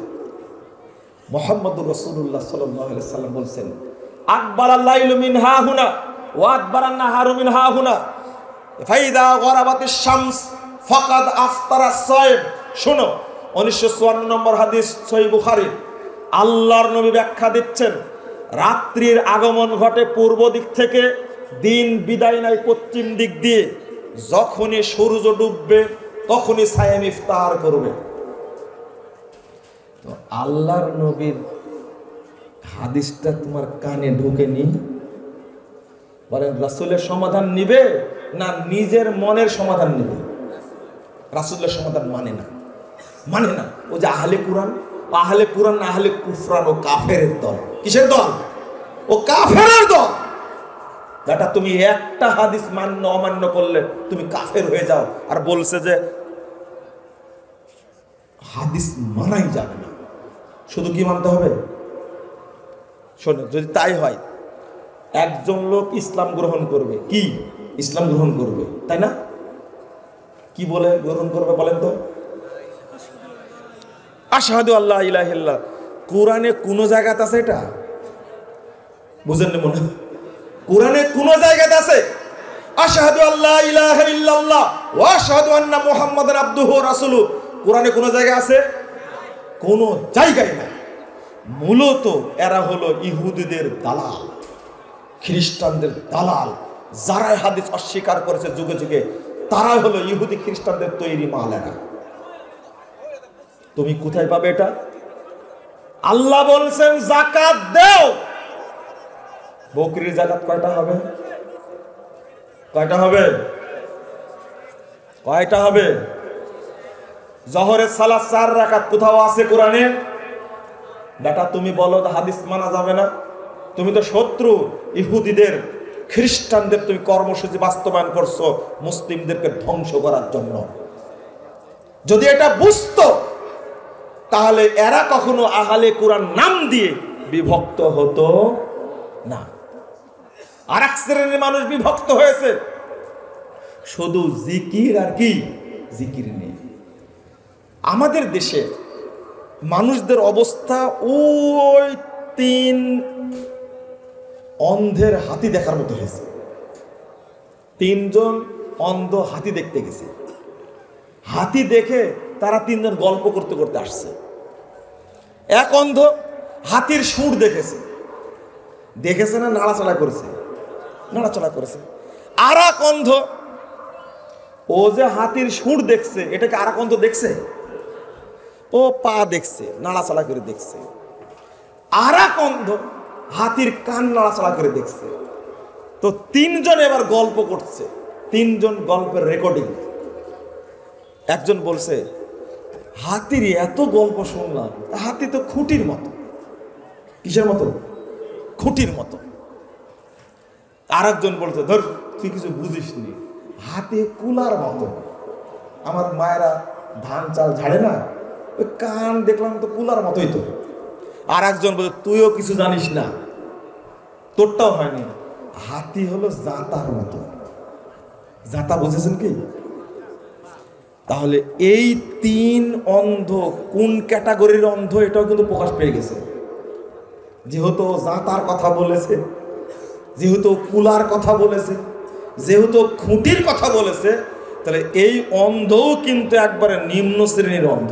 মুহাম্মদুর রাসূলুল্লাহ সাল্লাল্লাহু আলাইহি সাল্লাম বলছেন, আকবারাল লাইলু মিন হাহুনা ওয়া আকবারান নাহারু মিন হাহুনা ফাইদা গরাবাতিশ শামস ফাকাদ আফতারা সাইম। শোনো, 1954 নম্বর হাদিস, সহিহ বুখারী। আল্লাহর নবী ব্যাখ্যা দিচ্ছেন, রাত্রির আগমন ঘটে পূর্ব দিক থেকে, দিন বিদায় নেয় পশ্চিম দিক দিয়ে। যখনই সূর্য ডুববে তখনই সায়েম ইফতার করবে। তো আল্লাহর নবীর হাদিসটা তোমার কানে ঢোকেনি? বলেন রাসূলের সমাধান নিবে না নিজের মনের সমাধান নিবে? রাসূলের সমাধান মানে না, মানে না। ও যে আহলে কুরআন, আহলে কুরআন না আহলে কুফরান, ও কাফেরের দল। কিসের দল? ও কাফেরের দল। যেটা তুমি একটা হাদিস মান্য অমান্য করলে তুমি কাফের হয়ে যাও। আর বলছে যে হাদিস মানাই যাবে না, শুধু কি মানতে হবে? শোনো, যদি তাই হয়, একজন লোক ইসলাম গ্রহণ করবে, কি ইসলাম গ্রহণ করবে, তাই না? কি বলে গ্রহণ করবে বলেন তো? আশহাদু আল্লা ইলাহা ইল্লাল্লাহ। কোরআনে কোন জায়গাতে আছে এটা? বুঝেন না মনে? কোরআনে কোন জায়গাতে আছে আশহাদু আল্লা ইলাহা ইল্লাল্লাহ ওয়া আশহাদু আন্না মুহাম্মাদান আবদুহু ওয়া রাসূলুহু? কোরআনে কোন জায়গায় আছে? কোন জায়গায় না। মূলত এরা হলো ইহুদিদের দালাল, খ্রিস্টানদের দালাল। যারা হাদিস অস্বীকার করেছে যুগে যুগে, তারাই হলো ইহুদি খ্রিস্টানদের তৈরি মাল। এরা তুমি কোথায় পাবে এটা? আল্লাহ বলছেন যাকাত দাও। বকরির যাকাত কয়টা হবে? কয়টা হবে? কয়টা হবে? জোহরের সালাত 4 রাকাত কোথাও আছে কোরআনে? বেটা তুমি বলো হাদিস মানা যাবে না? তুমি তো শত্রু ইহুদিদের, খ্রিস্টানদের। তুমি কর্মসূচি বাস্তবায়ন করছো মুসলিমদেরকে ধ্বংস করার জন্য। যদি এটা বুঝতো তাহলে এরা কখনো আহলে কুরআন নাম দিয়ে বিভক্ত হতো না। আর এক শ্রেণীর মানুষ বিভক্ত হয়েছে, শুধু জিকির আর কি জিকির নেই। আমাদের দেশে মানুষদের অবস্থা ওই 3 অন্ধের হাতি দেখার মতো হয়েছে। 3 জন অন্ধ হাতি দেখতে গেছে। হাতি দেখে তারা 3 জন গল্প করতে করতে আসছে। এক অন্ধ হাতির সুর দেখেছে, দেখেছে না নাড়াচাড়া করেছে, নাড়াচাড়া করেছে। আর এক অন্ধ, ও যে হাতির সুর দেখছে এটাকে আর এক অন্ধ দেখছে, ও পা দেখছে, নাড়াচাড়া করে দেখছে। আর এক অন্ধ হাতির কান নাড়াচাড়া করে দেখছে। তো 3 জন এবার গল্প করছে, 3 জন গল্পের রেকর্ডিং। একজন বলছে, হাতির এত গল্প শুনলাম, হাতি তো খুঁটির মতো। কিসের মতো? খুঁটির মতো। আর একজন বলছে, ধর তুই কিছু বুঝিস নি, হাতি কুলার মতো। আমার মায়েরা ধান চাল ঝাড়ে না, ওই কান দেখলাম তো কুলার মতোই তো। আর একজন বলছে, তুইও কিছু জানিস না, তোরটাও হয়নি, হাতি হলো জাতার মতো। জাতা বুঝেছেন কি? তাহলে এই 3 অন্ধ কোন ক্যাটাগরির অন্ধ এটাও কিন্তু প্রকাশ পেয়ে গেছে। যেহেতু জাতার কথা বলেছে, যেহেতু কুলার কথা বলেছে, যেহেতু খুঁটির কথা বলেছে, তাহলে এই অন্ধও কিন্তু একবারে নিম্ন শ্রেণীর অন্ধ।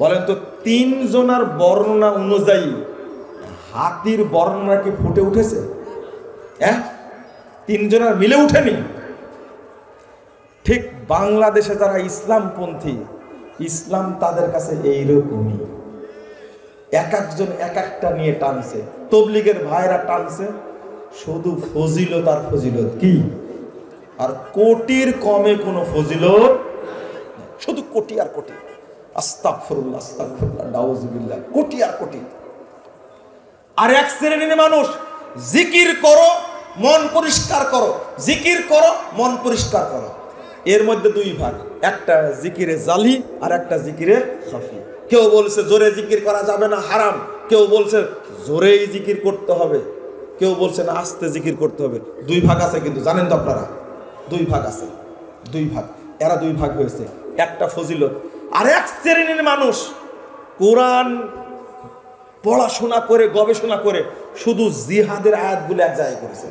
বলেন তো 3 জনের বর্ণনা অনুযায়ী হাতির বর্ণনা কি ফুটে উঠেছে? হ্যাঁ, 3 জনের মিলে উঠেনি। ঠিক বাংলাদেশে যারা ইসলামপন্থী, ইসলাম তাদের কাছে এইরকমই। এক একজন এক একটা নিয়ে টানছে। তবলিগের ভাইরা টানছে শুধু ফজিলত আর ফজিলত, কি আর কোটির কমে কোনো ফজিলত, শুধু কোটি আর কোটি। আস্তাগফিরুল্লাহ, আস্তাগফিরুল্লাহ, নাউযুবিল্লাহ, কোটি আর কোটি। আর এক শ্রেণীর মানুষ, জিকির করো মন পরিষ্কার করো, জিকির করো মন পরিষ্কার করো। এর মধ্যে দুই ভাগ, একটা জিকিরে জালি আর একটা জিকিরে খাফি। কেউ বলছে জোরে জিকির করা যাবে না, হারাম। কেউ বলছে জোরেই জিকির করতে হবে, কেউ বলছে না আস্তে জিকির করতে হবে। দুই ভাগ আছে, কিন্তু জানেন তো আপনারা দুই ভাগ আছে, দুই ভাগ। এরা দুই ভাগ হয়েছে, একটা ফজিলত। আর এক শ্রেণীর মানুষ কোরআন পড়াশোনা করে গবেষণা করে শুধু জিহাদের আয়াতগুলো এক জায়গায় করেছে,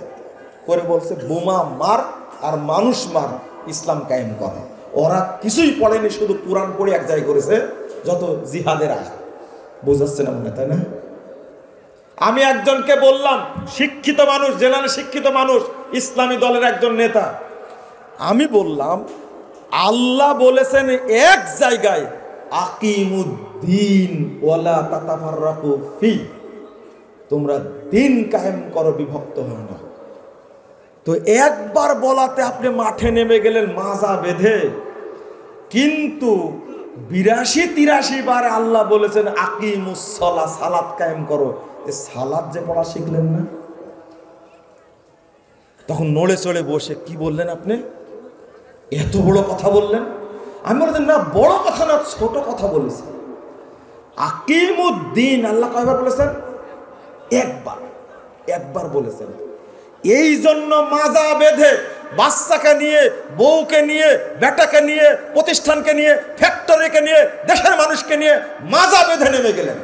করে বলছে বোমা মার আর মানুষ মার, ইসলাম কায়েম করে। ওরা কিছুই পড়েনি, শুধু কোরআন পড়ে এক জায়গায় করেছে যত জিহাদের আয়াত। বোঝাচ্ছে না মনে, তাই না? আমি একজনকে বললাম, শিক্ষিত মানুষ, জেনারেল শিক্ষিত মানুষ, ইসলামী দলের একজন নেতা, আমি বললাম আল্লাহ বলেছেন এক জায়গায় আকিমুদ্দিন ওয়ালা তাতাফাররাকু ফি, তোমরা দিন কায়েম করো, বিভক্ত হয় না। তো একবার বলাতে আপনি মাঠে নেমে গেলেন মাজা বেঁধে, কিন্তু 82-83 বার আল্লাহ বলেছেন আকিমুস সালাহ, সালাত কায়েম করো। সালাত যে পড়া শিখলেন না। তখন নড়ে চড়ে বসে কি বললেন আপনি, এত বড় কথা বললেন? আমি বলতেন না, বড় কথা না, ছোট কথা বলেছি। আকিমুদ্দিন আল্লাহ কয়বার বলেছেন? একবার বলেছেন। এই জন্য মাজা বেঁধে বাচ্চাকে নিয়ে, বউকে নিয়ে, বেটাকে নিয়ে, প্রতিষ্ঠানকে নিয়ে, ফ্যাক্টরিকে নিয়ে, দেশের মানুষকে নিয়ে মাজা বেঁধে নেমে গেলেন।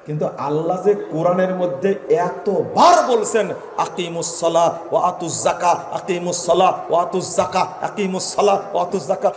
কিন্তু আল্লাহ যে কোরআনের মধ্যে এতবার বলছেন আকিমুস সালাহ ওয়া আতুজ যাকাত, আকিমুস সালাহ ওয়া আতুজ যাকাত, আকিমুস সালাহ ওয়া আতুজ যাকাত,